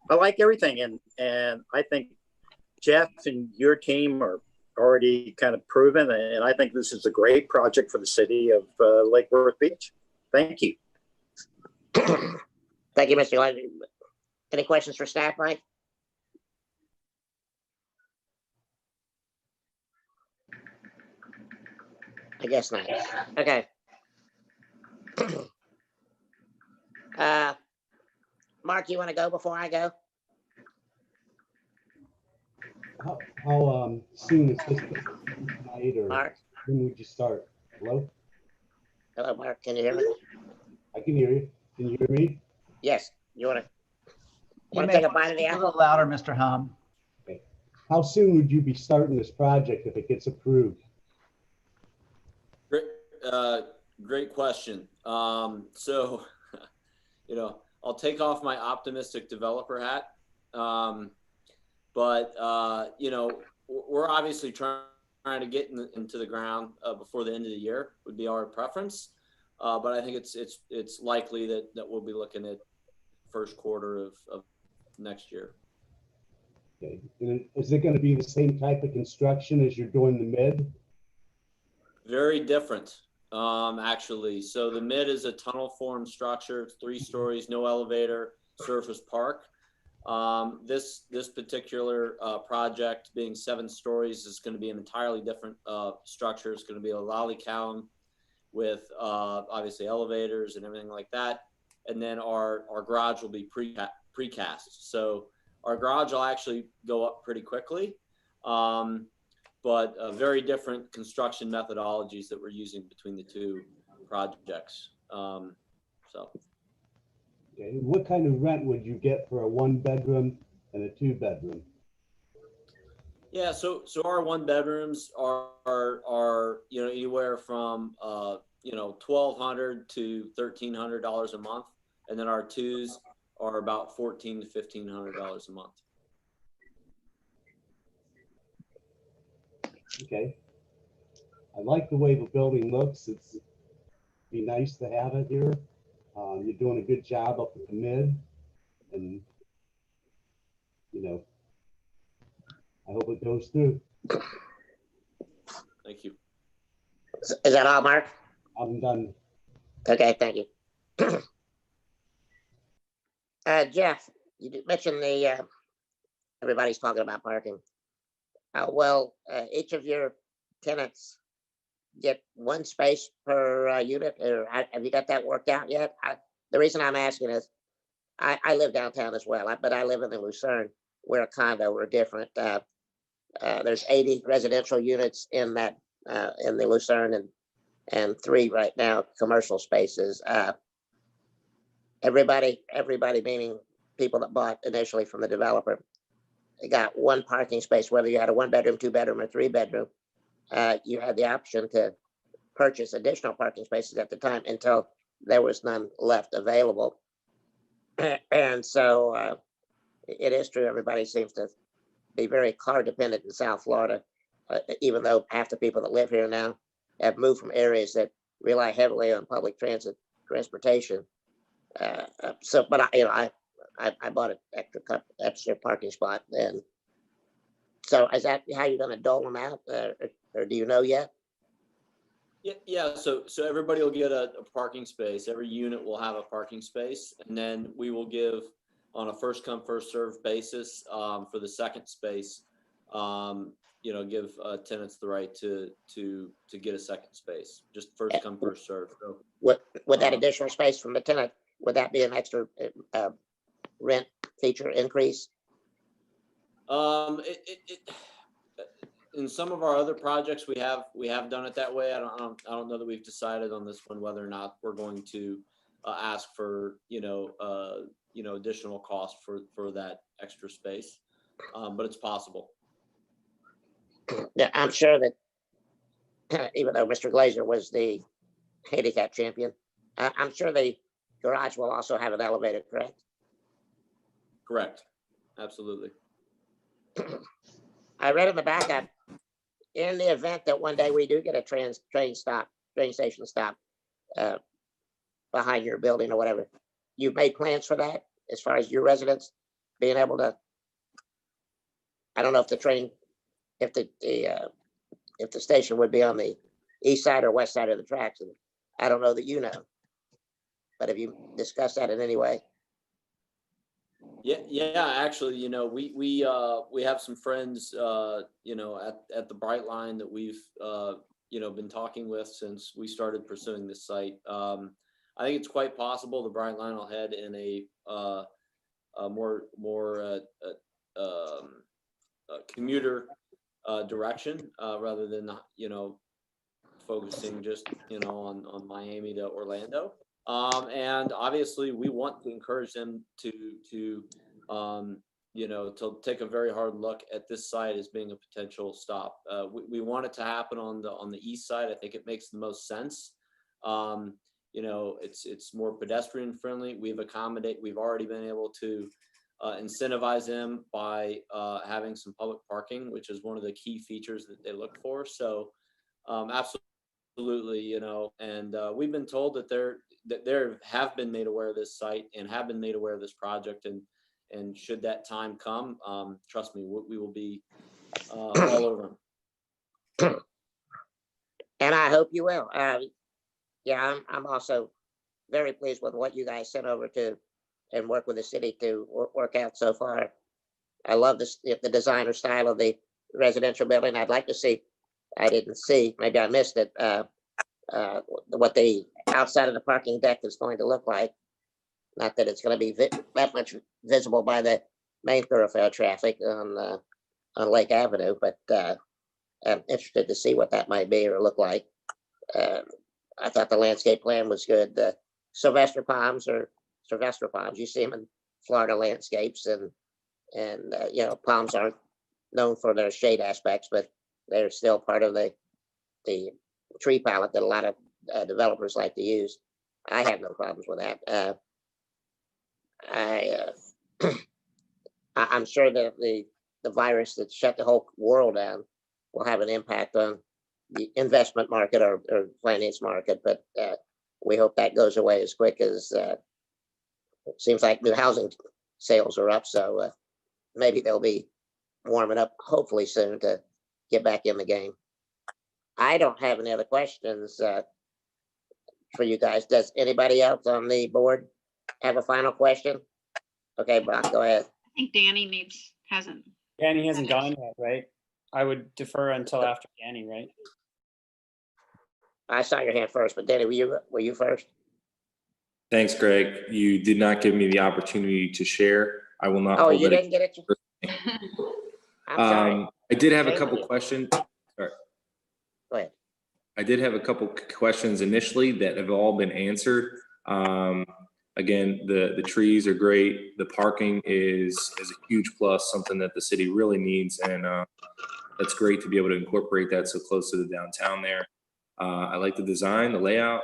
I like everything, and I think Jeff and your team are already kind of proven, and I think this is a great project for the city of Lake Worth Beach. Thank you. Thank you, Mr. Glazer. Any questions for staff, Mike? I guess not. Okay. Mark, you want to go before I go? How soon is this tonight, or Mark? when would you start? Hello? Hello, Mark. Can you hear me? I can hear you. Can you hear me? Yes. You want You to may take a bite of the a apple? little louder, Mr. Hum. Okay. How soon would you be starting this project if it gets approved? Great question. So, I'll take off my optimistic developer hat. But we're obviously trying to get into the ground before the end of the year would be our preference. But I think it's likely that we'll be looking at first quarter of next year. Okay. And is it going to be the same type of construction as you're doing the mid? Very different, actually. So the mid is a tunnel form structure. It's 3 stories, no elevator, surface park. This particular project being 7 stories is going to be an entirely different structure. It's going to be a lolly column with obviously elevators and everything like that. And then our garage will be precast. So our garage will actually go up pretty quickly. But very different construction methodologies that we're using between the 2 projects. Okay. What kind of rent would you get for a 1-bedroom and a 2-bedroom? Yeah, so our 1-bedrooms are anywhere from $1,200 to $1,300 a month, and then our 2s are about $1,400 to $1,500 a month. Okay. I like the way the building looks. It'd be nice to have it here. You're doing a good job up at the mid, and I hope it goes through. Thank you. Is that all, Mark? I'm done. Okay, thank you. Jeff, you mentioned everybody's talking about parking. Will each of your tenants get 1 space per unit, or have you got that worked out yet? The reason I'm asking is I live downtown as well, but I live in the Lucerne. We're a condo, we're different. There's 80 residential units in that, in the Lucerne, and 3 right now, commercial spaces. Everybody meaning people that bought initially from the developer, they got 1 parking space, whether you had a 1-bedroom, 2-bedroom, or 3-bedroom. You had the option to purchase additional parking spaces at the time until there was none left available. And so it is true, everybody seems to be very car dependent in South Florida, even though half the people that live here now have moved from areas that rely heavily on public transportation. But I bought an extra parking spot, and so is that how you're going to dole them out, or do you know yet? Yeah. So everybody will get a parking space. Every unit will have a parking space, and then we will give on a first come first served basis for the second space. Give tenants the right to get a second space. Just first come first served. So, would that additional space from the tenant, would that be an extra rent feature increase? In some of our other projects, we have done it that way. I don't know that we've decided on this one whether or not we're going to ask for additional cost for that extra space, but it's possible. Yeah, I'm sure that even though Mr. Glazer was the handicap champion, I'm sure the garage will also have an elevator, correct? Correct. Absolutely. I read in the backup, in the event that one day we do get a train station stop behind your building or whatever, you've made plans for that as far as your residents being able to, I don't know if the train, if the station would be on the east side or west side of the tracks, and I don't know that you know, but have you discussed that in any way? Yeah. Actually, we have some friends, at the Bright Line that we've, been talking with since we started pursuing this site. I think it's quite possible the Bright Line will head in a more commuter direction rather than focusing just on Miami to Orlando. And obviously we want to encourage them to take a very hard look at this site as being a potential stop. We want it to happen on the east side. I think it makes the most sense. It's more pedestrian friendly. We've already been able to incentivize them by having some public parking, which is one of the key features that they look for. So absolutely, and we've been told that there have been made aware of this site and have been made aware of this project, and should that time come, trust me, we will be all over them. And I hope you will. Yeah, I'm also very pleased with what you guys sent over to and work with the city to work out so far. I love the designer style of the residential building. I'd like to see, I didn't see, maybe I missed it, what the outside of the parking deck is going to look like. Not that it's going to be that much visible by the main thoroughfare traffic on Lake Avenue, but I'm interested to see what that might be or look like. I thought the landscape plan was good. The Sylvester palms. You see them in Florida landscapes, and palms aren't known for their shade aspects, but they're still part of the tree palette that a lot of developers like to use. I have no problems with that. I'm sure that the virus that shut the whole world down will have an impact on the investment market or finance market, but we hope that goes away as quick as it seems like new housing sales are up, so maybe they'll be warming up hopefully soon to get back in the game. I don't have any other questions for you guys. Does anybody else on the board have a final question? Okay, Brock, go ahead. I think Danny hasn't. Danny hasn't gone yet, right? I would defer until after Danny, right? I saw your hand first, but Danny, were you first? Thanks, Greg. You did not give me the opportunity to share. I will not. Oh, hold you it didn't get it? I'm sorry. I did have a Shame couple on you. questions. Sorry. Go ahead. I did have a couple questions initially that have all been answered. Again, the trees are great. The parking is a huge plus, something that the city really needs, and that's great to be able to incorporate that so close to the downtown there. I like the design, the layout.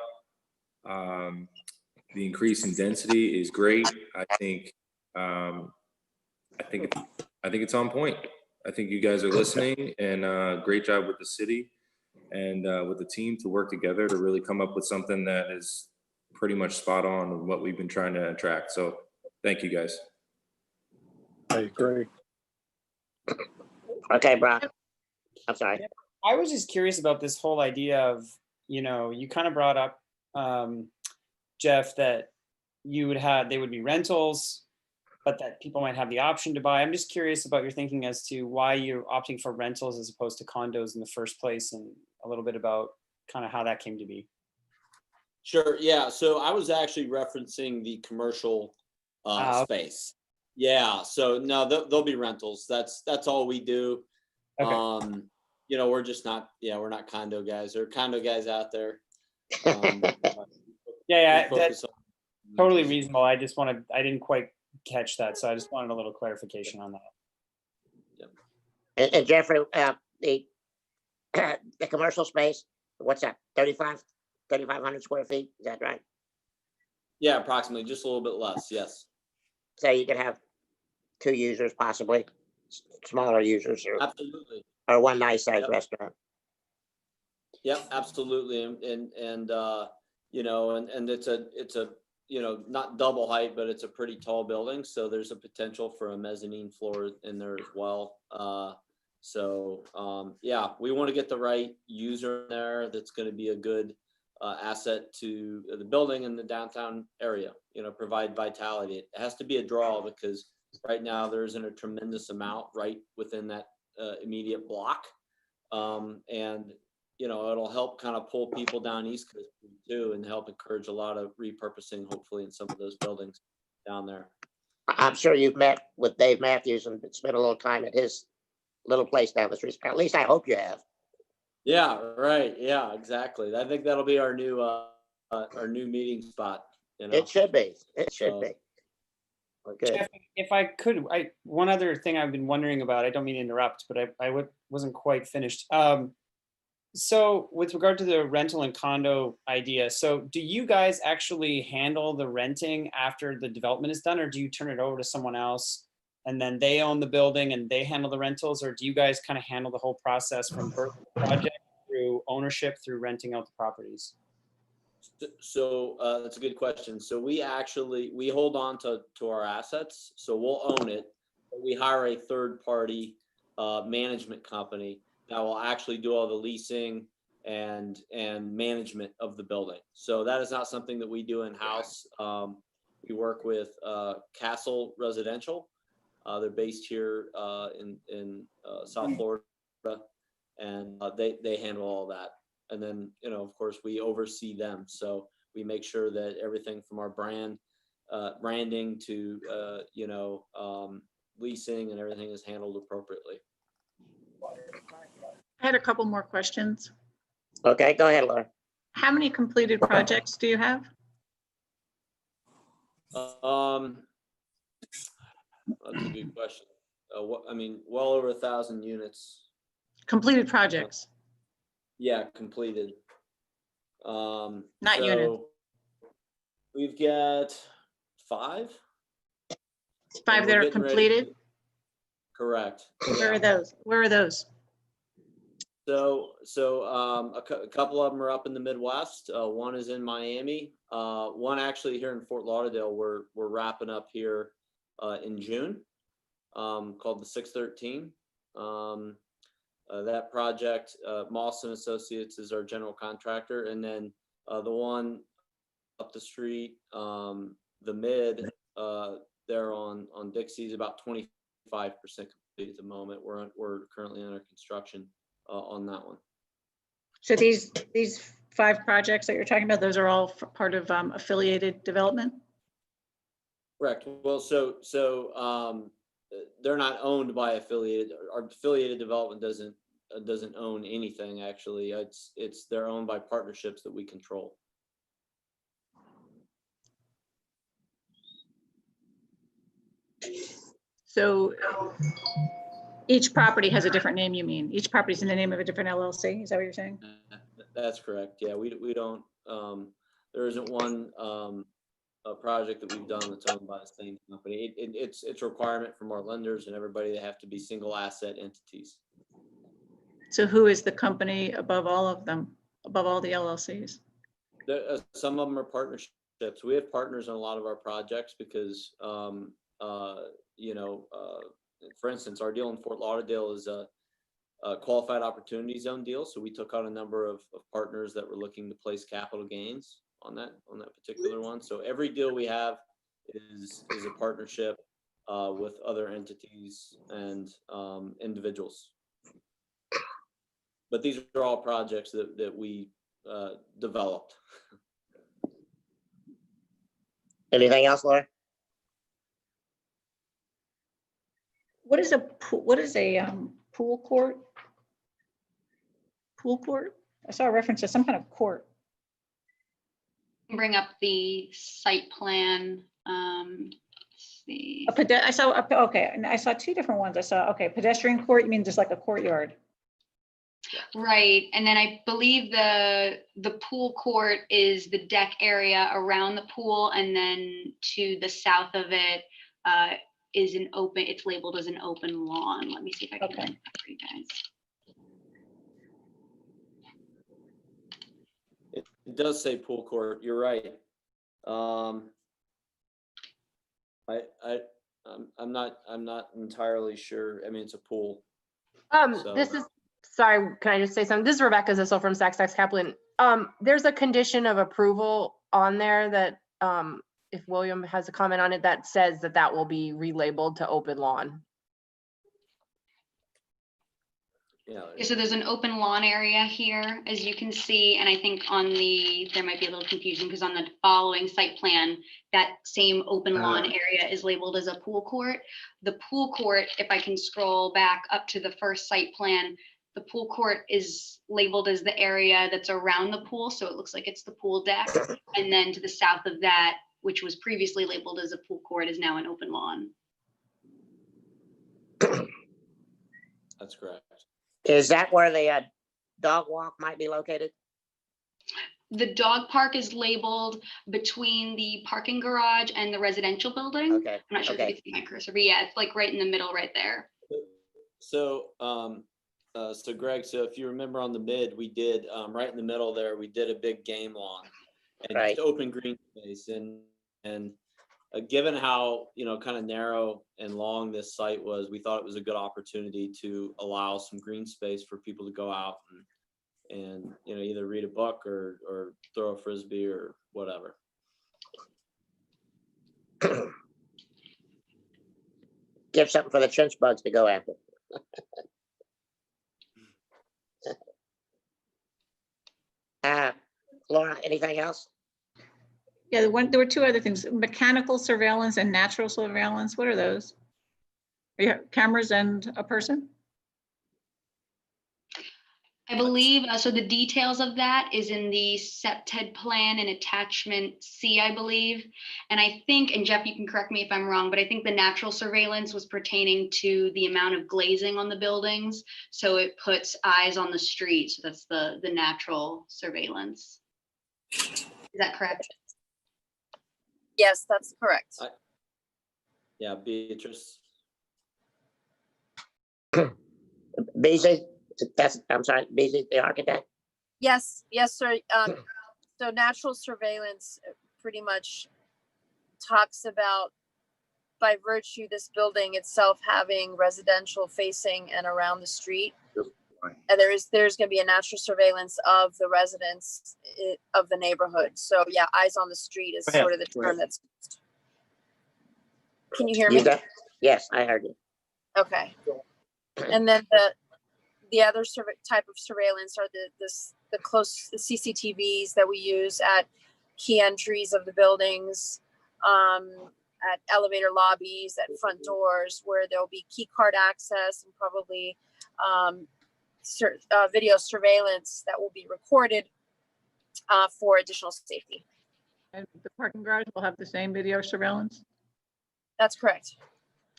The increase in density is great. I think it's on point. I think you guys are listening, and great job with the city and with the team to work together to really come up with something that is pretty much spot on with what we've been trying to attract. So thank you guys. I agree. Okay, Brock. I'm sorry. I was just curious about this whole idea of, you kind of brought up, Jeff, that they would be rentals, but that people might have the option to buy. I'm just curious about your thinking as to why you're opting for rentals as opposed to condos in the first place, and a little bit about kind of how that came to be. Sure. Yeah. So I was actually referencing the commercial space. Yeah. So no, they'll be rentals. That's all we do. Okay. We're just not. Yeah, we're not condo guys. There are condo guys out there. Yeah, that's totally reasonable. I didn't quite catch that, so I just wanted a little clarification on that. Yep. And Jeffrey, the commercial space, what's that? 3,500 square feet. Is that right? Yeah, approximately, just a little bit less. Yes. So you could have 2 users, possibly smaller users, Absolutely. Or one nice sized restaurant. Yep, absolutely, and it's a not double height, but it's a pretty tall building, so there's a potential for a mezzanine floor in there as well. Yeah, we want to get the right user in there that's going to be a good asset to the building and the downtown area. Provide vitality. It has to be a draw because right now there isn't a tremendous amount right within that immediate block, and it'll help kind of pull people down East Coast too, and help encourage a lot of repurposing, hopefully, in some of those buildings down there. I'm sure you've met with Dave Matthews and spent a little time at his little place down the street. At least I hope you have. Yeah, right. Yeah, exactly. I think that'll be our new meeting spot. It should be. It should be. Okay. Jeff, if I could, one other thing I've been wondering about, I don't mean to interrupt, but I wasn't quite finished. So with regard to the rental and condo idea, so do you guys actually handle the renting after the development is done, or do you turn it over to someone else and then they own the building and they handle the rentals, or do you guys kind of handle the whole process from birth of the project through ownership through renting out the properties? So that's a good question. So we hold on to our assets, so we'll own it. But we hire a third party management company that will actually do all the leasing and management of the building. So that is not something that we do in house. We work with Castle Residential. They're based here in South Florida, and they handle all that. And then, of course, we oversee them. So we make sure that everything from our branding to, leasing and everything is handled appropriately. I had a couple more questions. Okay, go ahead, Laura. How many completed projects do you have? That's a good question. Well over 1,000 units. Completed projects? Yeah, completed. Not units. We've got 5. 5 that are completed? Correct. Where are those? So a couple of them are up in the Midwest. One is in Miami. One actually here in Fort Lauderdale. We're wrapping up here in June, called the 613. That project, Mawson Associates is our general contractor, and then the one up the street, the Mid, there on Dixie is about 25% complete at the moment. We're currently under construction on that one. So these 5 projects that you're talking about, those are all part of affiliated development? Correct. Well, they're not owned by affiliated. Our affiliated development doesn't own anything, actually. They're owned by partnerships that we control. So each property has a different name, you mean? Each property's in the name of a different LLC? Is that what you're saying? That's correct. Yeah, we don't, there isn't one a project that we've done that's owned by the same company. It's a requirement from our lenders and everybody. They have to be single asset entities. So who is the company above all of them, above all the LLCs? Some of them are partnerships. We have partners on a lot of our projects because, for instance, our deal in Fort Lauderdale is a qualified opportunity zone deal. So we took on a number of partners that were looking to place capital gains on that particular one. So every deal we have is a partnership with other entities and individuals. But these are all projects that we developed. Anything else, Laura? What is a pool court? Pool court? I saw a reference to some kind of court. Bring up the site plan. Let's see. I saw 2 different ones. I saw, pedestrian court, you mean just like a courtyard? Right, and then I believe the pool court is the deck area around the pool, and then to the south of it is an open. It's labeled as an open lawn. Let me see if I can find that for you guys. It does say pool court. You're right. I'm not entirely sure. I mean, it's a pool. This is, sorry, can I just say something? This is Rebecca Zissel from Saks Kaplan. There's a condition of approval on there that if William has a comment on it, that says that will be relabeled to open lawn. Yeah. So there's an open lawn area here, as you can see, and I think there might be a little confusion because on the following site plan, that same open lawn area is labeled as a pool court. The pool court, if I can scroll back up to the first site plan, the pool court is labeled as the area that's around the pool, so it looks like it's the pool deck. And then to the south of that, which was previously labeled as a pool court, is now an open lawn. That's correct. Is that where the dog walk might be located? The dog park is labeled between the parking garage and the residential building. Okay. I'm not sure if you can see my cursor, but yeah, it's like right in the middle right there. So, Greg, so if you remember on the mid, we did right in the middle there, we did a big game lawn and just open green space. And given how, kind of narrow and long this site was, we thought it was a good opportunity to allow some green space for people to go out and either read a book or throw a Frisbee or whatever. Give something for the chinch bugs to go after. Laura, anything else? Yeah, there were 2 other things, mechanical surveillance and natural surveillance. What are those? Are you cameras and a person? I believe, so the details of that is in the SEPTED plan and attachment C, I believe. And I think, and Jeff, you can correct me if I'm wrong, but I think the natural surveillance was pertaining to the amount of glazing on the buildings. So it puts eyes on the street. So that's the natural surveillance. Is that correct? Yes, that's correct. Yeah, Beatrice. BZ, I'm sorry, BZ, the architect? Yes, sir. So natural surveillance pretty much talks about, by virtue this building itself having residential facing and around the street. And there's going to be a natural surveillance of the residents of the neighborhood. So yeah, eyes on the street is sort of the term that's used. Can you hear me? Yes, I heard you. Okay. And then the other type of surveillance are the CCTVs that we use at key entries of the buildings, at elevator lobbies, at front doors, where there'll be key card access and probably video surveillance that will be recorded for additional safety. And the parking garage will have the same video surveillance, That's correct.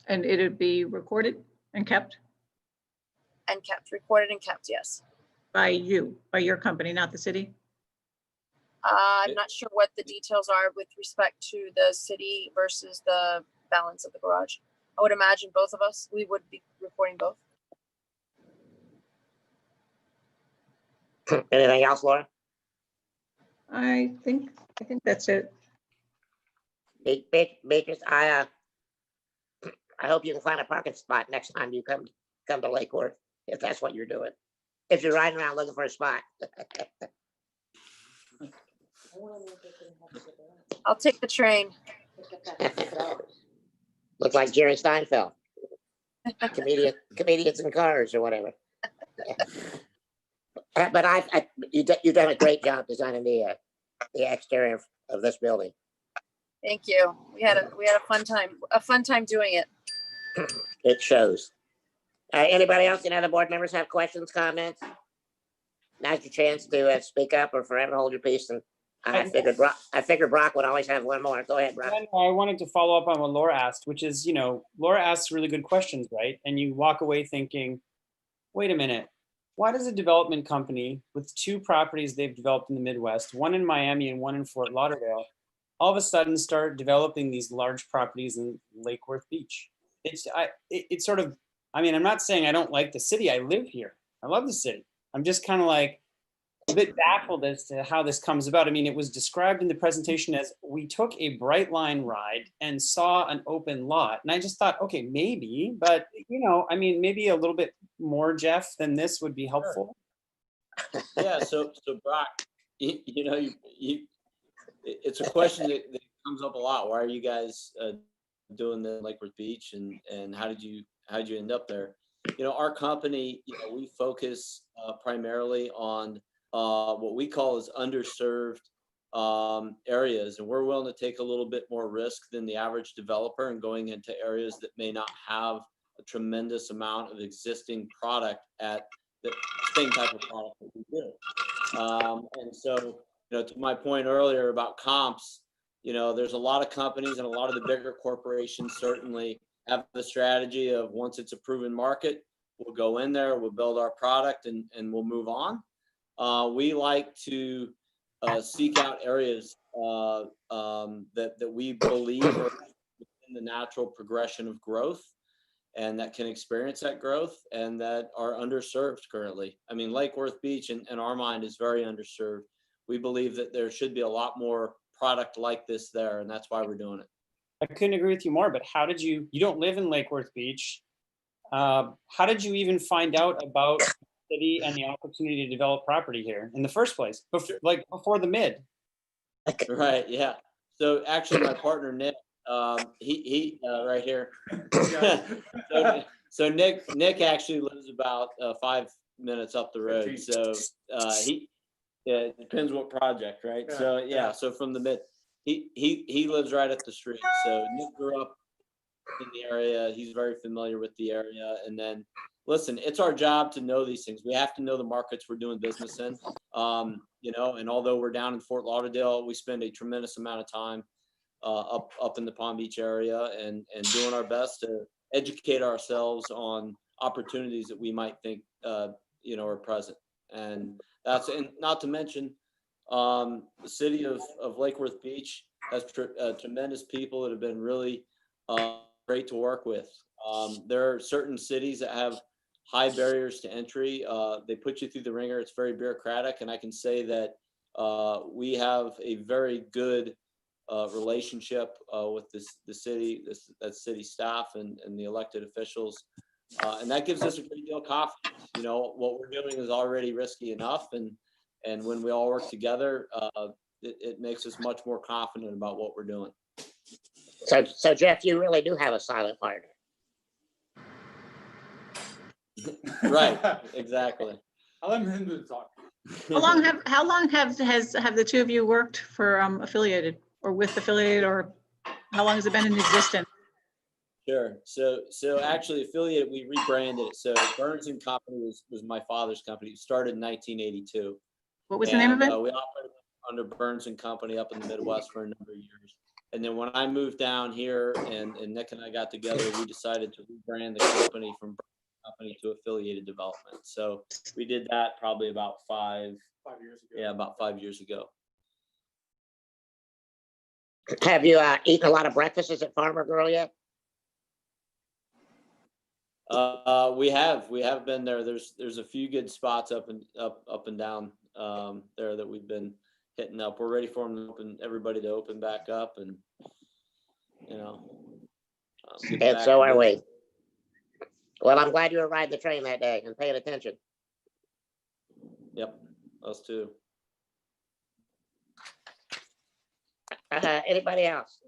and it'll be recorded and kept And kept, recorded and kept, yes. by you, by your company, not the city? I'm not sure what the details are with respect to the city versus the balance of the garage. I would imagine both of us, we would be recording both. Anything else, Laura? I think that's it. Beatrice, I hope you can find a parking spot next time you come to Lake Worth, if that's what you're doing. If you're riding around looking for a spot. I'll take the train. Looks like Jerry Steinfeld. Comedians in cars or whatever. But you've done a great job designing the exterior of this building. Thank you. We had a fun time doing it. It shows. Anybody else, any other board members have questions, comments? Now's your chance to speak up or forever hold your peace. And I figured Brock would always have one more. Go ahead, Brock. I wanted to follow up on what Laura asked, which is, Laura asks really good questions, right? And you walk away thinking, wait a minute, why does a development company with two properties they've developed in the Midwest, one in Miami and one in Fort Lauderdale, all of a sudden start developing these large properties in Lake Worth Beach? It's sort of, I'm not saying I don't like the city. I live here. I love the city. I'm just kind of like a bit baffled as to how this comes about. It was described in the presentation as we took a bright line ride and saw an open lot. And I just thought, okay, maybe, but maybe a little bit more, Jeff, than this would be helpful. Yeah. So Brock, it's a question that comes up a lot. Why are you guys doing the Lake Worth Beach, and how did you end up there? Our company, we focus primarily on what we call as underserved areas, and we're willing to take a little bit more risk than the average developer and going into areas that may not have a tremendous amount of existing product at the same type of product that we do. And so, to my point earlier about comps, there's a lot of companies and a lot of the bigger corporations certainly have the strategy of once it's a proven market, we'll go in there, we'll build our product and we'll move on. We like to seek out areas that we believe are in the natural progression of growth and that can experience that growth and that are underserved currently. Lake Worth Beach in our mind is very underserved. We believe that there should be a lot more product like this there, and that's why we're doing it. I couldn't agree with you more, but how did you don't live in Lake Worth Beach. How did you even find out about the city and the opportunity to develop property here in the first place, before the mid? Right, yeah. So actually my partner, Nick, he right here. So Nick actually lives about 5 minutes up the road. So it depends what project, right? Yeah, So yeah, so from the mid, he lives right up the street. So Nick grew up in the area. He's very familiar with the area. And then listen, it's our job to know these things. We have to know the markets we're doing business in. And although we're down in Fort Lauderdale, we spend a tremendous amount of time up in the Palm Beach area and doing our best to educate ourselves on opportunities that we might think are present. And not to mention the city of Lake Worth Beach has tremendous people that have been really great to work with. There are certain cities that have high barriers to entry. They put you through the ringer. It's very bureaucratic. And I can say that we have a very good relationship with the city, that city staff and the elected officials. And that gives us a great deal of confidence. What we're doing is already risky enough. And when we all work together, it makes us much more confident about what we're doing. So Jeff, you really do have a silent partner. Right, exactly. I'll let him talk. How long have the two of you worked for affiliated or with affiliated, or how long has it been in existence? Sure. So actually affiliated, we rebranded it. So Burns and Company was my father's company. It started in 1982. What was the name of it? We operated under Burns and Company up in the Midwest for a number of years. And then when I moved down here and Nick and I got together, we decided to rebrand the company from Burns and Company to Affiliated Development. So we did that probably about 5 years ago. Yeah, about 5 years ago. Have you eaten a lot of breakfasts at Farmer Girl yet? We have been there. There's a few good spots up and down there that we've been hitting up. We're ready for everybody to open back up, and And so are we. Well, I'm glad you were riding the train that day and paying attention. Yep, us too. Anybody else?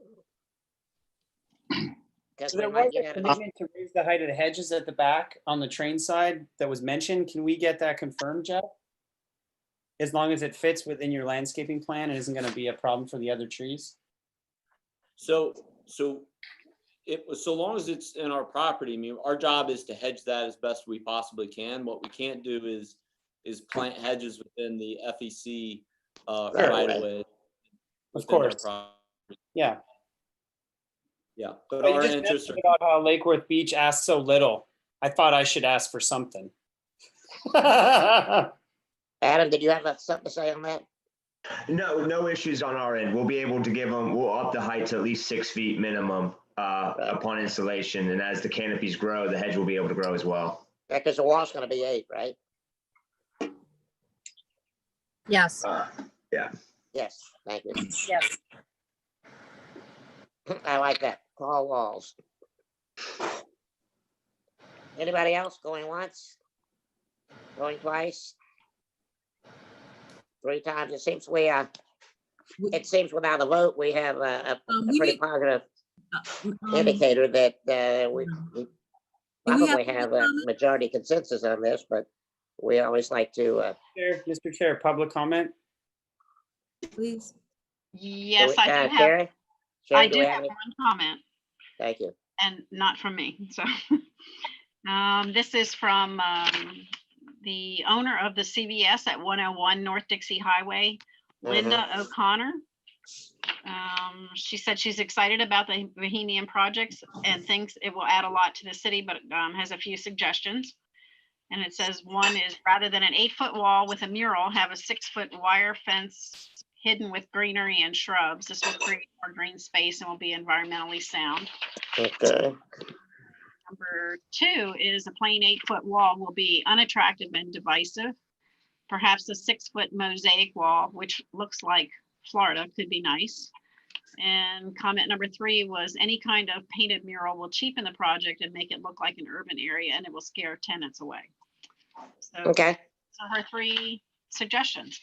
So there was a commitment to raise the height of the hedges at the back on the train side that was mentioned. Can we get that confirmed, Jeff? As long as it fits within your landscaping plan and isn't going to be a problem for the other trees? So long as it's in our property, I mean, our job is to hedge that as best we possibly can. What we can't do is plant hedges within the FEC right away. Of course. Yeah. Yeah. But you just mentioned about how Lake Worth Beach asked so little. I thought I should ask for something. Adam, did you have something to say on that? No issues on our end. We'll be able to we'll up the height to at least 6 feet minimum upon installation. And as the canopies grow, the hedge will be able to grow as well. Yeah, because the wall's going to be 8, right? Yes. Yeah. Yes, thank you. Yes. I like that. Tall walls. Anybody else going once? Going twice? 3 times? It seems without a vote, we have a pretty positive indicator that we probably have a majority consensus on this, but we always like to. Mr. Chair, public comment? Please. Yes, I do have. Sherry? I do have one comment. Thank you. And not from me. So this is from the owner of the CVS at 101 North Dixie Highway, Linda O'Connor. She said she's excited about the Bohemian projects and thinks it will add a lot to the city, but has a few suggestions. And it says one is rather than an 8-foot wall with a mural, have a 6-foot wire fence hidden with greenery and shrubs. This will create more green space and will be environmentally sound. Okay. Number 2 is a plain 8-foot wall will be unattractive and divisive. Perhaps a 6-foot mosaic wall, which looks like Florida, could be nice. And comment number 3 was any kind of painted mural will cheapen the project and make it look like an urban area, and it will scare tenants away. So, okay. So her 3 suggestions.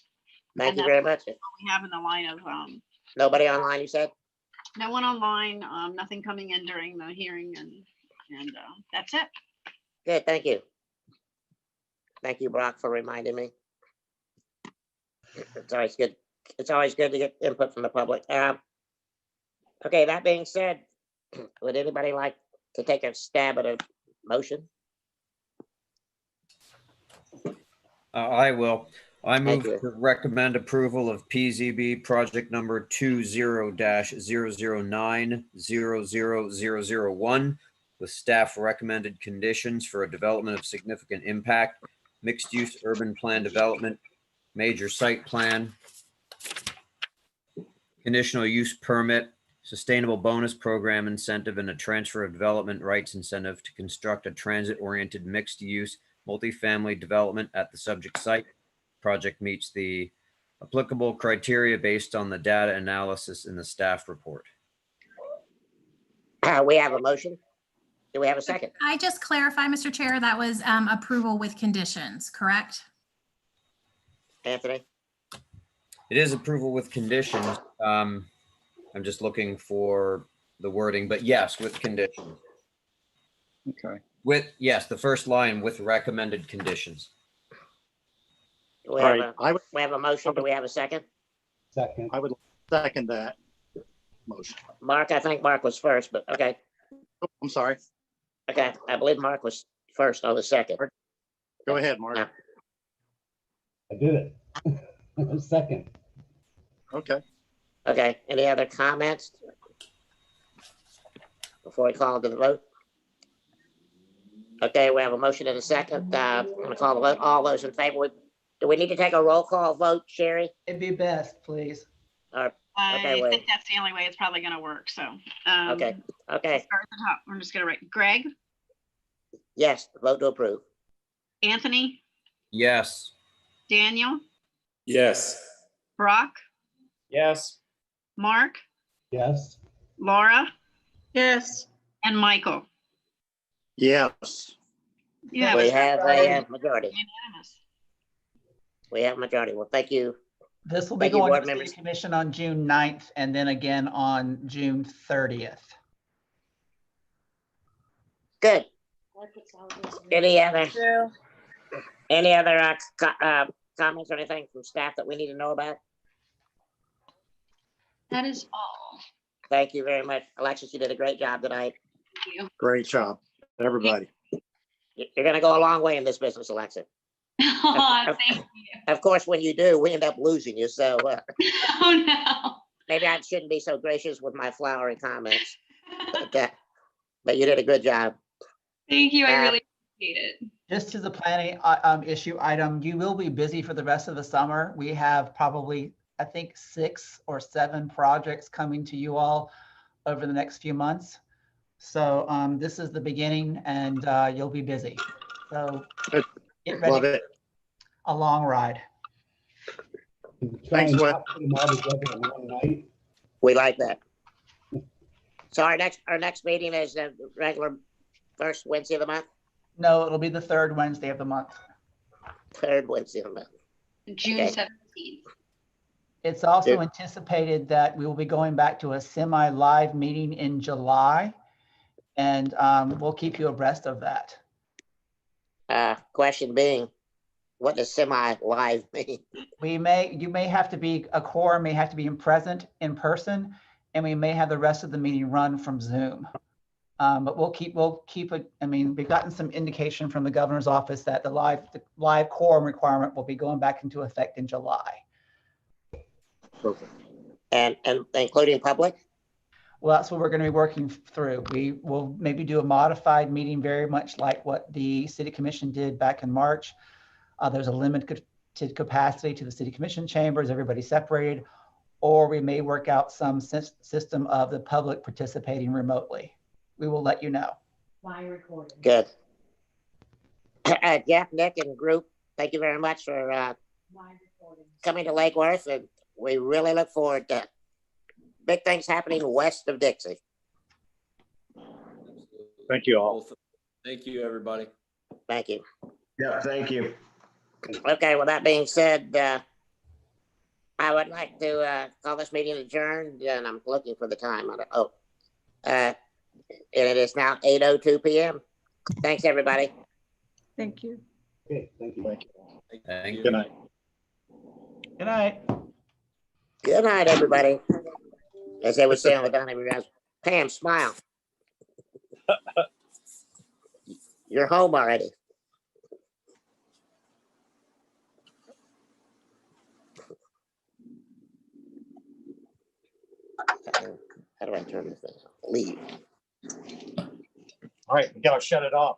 Thank you very much. We have in the line of nobody online, you said? No one online, nothing coming in during the hearing, and that's it. Good, thank you. Thank you, Brock, for reminding me. It's always good. It's always good to get input from the public. Okay, that being said, would anybody like to take a stab at a motion? I will. I move to recommend approval of PZB project number 20-00900001 with staff recommended conditions for a development of significant impact, mixed use urban plan development, major site plan, conditional use permit, sustainable bonus program incentive, and a transfer of development rights incentive to construct a transit-oriented mixed-use multifamily development at the subject site. Project meets the applicable criteria based on the data analysis in the staff report. We have a motion. Do we have a second? I just clarify, Mr. Chair, that was approval with conditions, correct? Anthony? It is approval with conditions. I'm just looking for the wording, but yes, with conditions. Okay. With, yes, the first line with recommended conditions. Do we All have right, a, we have a motion. Do we have a second? Second. I would second that motion. Mark, I think Mark was first, but okay. Oh, I'm sorry. Okay, I believe Mark was first on the second. Go ahead, Mark. Yeah. I did it. Second. Okay. Okay, any other comments before we call to the vote? Okay, we have a motion and a second. I'm gonna call the vote. All those in favor, do we need to take a roll call vote, Sherry? It'd be best, please. Or, I okay, wait. think that's the only way it's probably gonna work, so. Okay, okay, Start at the top. I'm just gonna write Greg, yes, vote to approve. Anthony, Yes. Daniel, Yes. Brock, Yes. Mark, Yes. Laura, Yes. and Michael. Yes. Yeah, We it was have a majority. unanimous. We have a majority. Well, thank you. This will be Thank you, going board to the members. City Commission on June 9th and then again on June 30th. Good. Any other comments or anything from staff that we need to know about? That is all. Thank you very much. Alexis, you did a great job tonight. Thank you. Great job, everybody. You're gonna go a long way in this business, Alexis. Aw, thank you. Of course, when you do, we end up losing you, so Oh, no. maybe I shouldn't be so gracious with my flowery comments. But you did a good job. Thank you. I really appreciate it. Just as a planning issue item, you will be busy for the rest of the summer. We have probably, I think, 6 or 7 projects coming to you all over the next few months. So this is the beginning and you'll be busy. So get ready. Love it. A long ride. Thanks, Wes. We like that. So our next meeting is the regular first Wednesday of the month? No, it'll be the 3rd Wednesday of the month. 3rd Wednesday of the month. June Okay. 17th. It's also anticipated that we will be going back to a semi-live meeting in July, and we'll keep you abreast of that. Question being, what does semi-live mean? You may have to be, a quorum may have to be present in person, and we may have the rest of the meeting run from Zoom. But we'll keep it. I mean, we've gotten some indication from the governor's office that the live quorum requirement will be going back into effect in July. Perfect. And including public? Well, that's what we're going to be working through. We will maybe do a modified meeting, very much like what the City Commission did back in March. There's a limited capacity to the City Commission chambers, everybody separated, or we may work out some system of the public participating remotely. We will let you know. Good. Jeff, Nick, and group, thank you very much for coming to Lake Worth, and we really look forward to big things happening west of Dixie. Thank you all. Thank you, everybody. Thank you. Yeah, thank you. Okay, with that being said, I would like to call this meeting adjourned, and I'm looking for the time. And it is now 8:02 p.m. Thanks, everybody. Thank you. Okay, thank you. Thank you. Good night. Good night. Good night, everybody. As they would say on the Donnie Brown, Pam, smile. You're home already. How do I turn this thing off? Leave. All right, we gotta shut it off.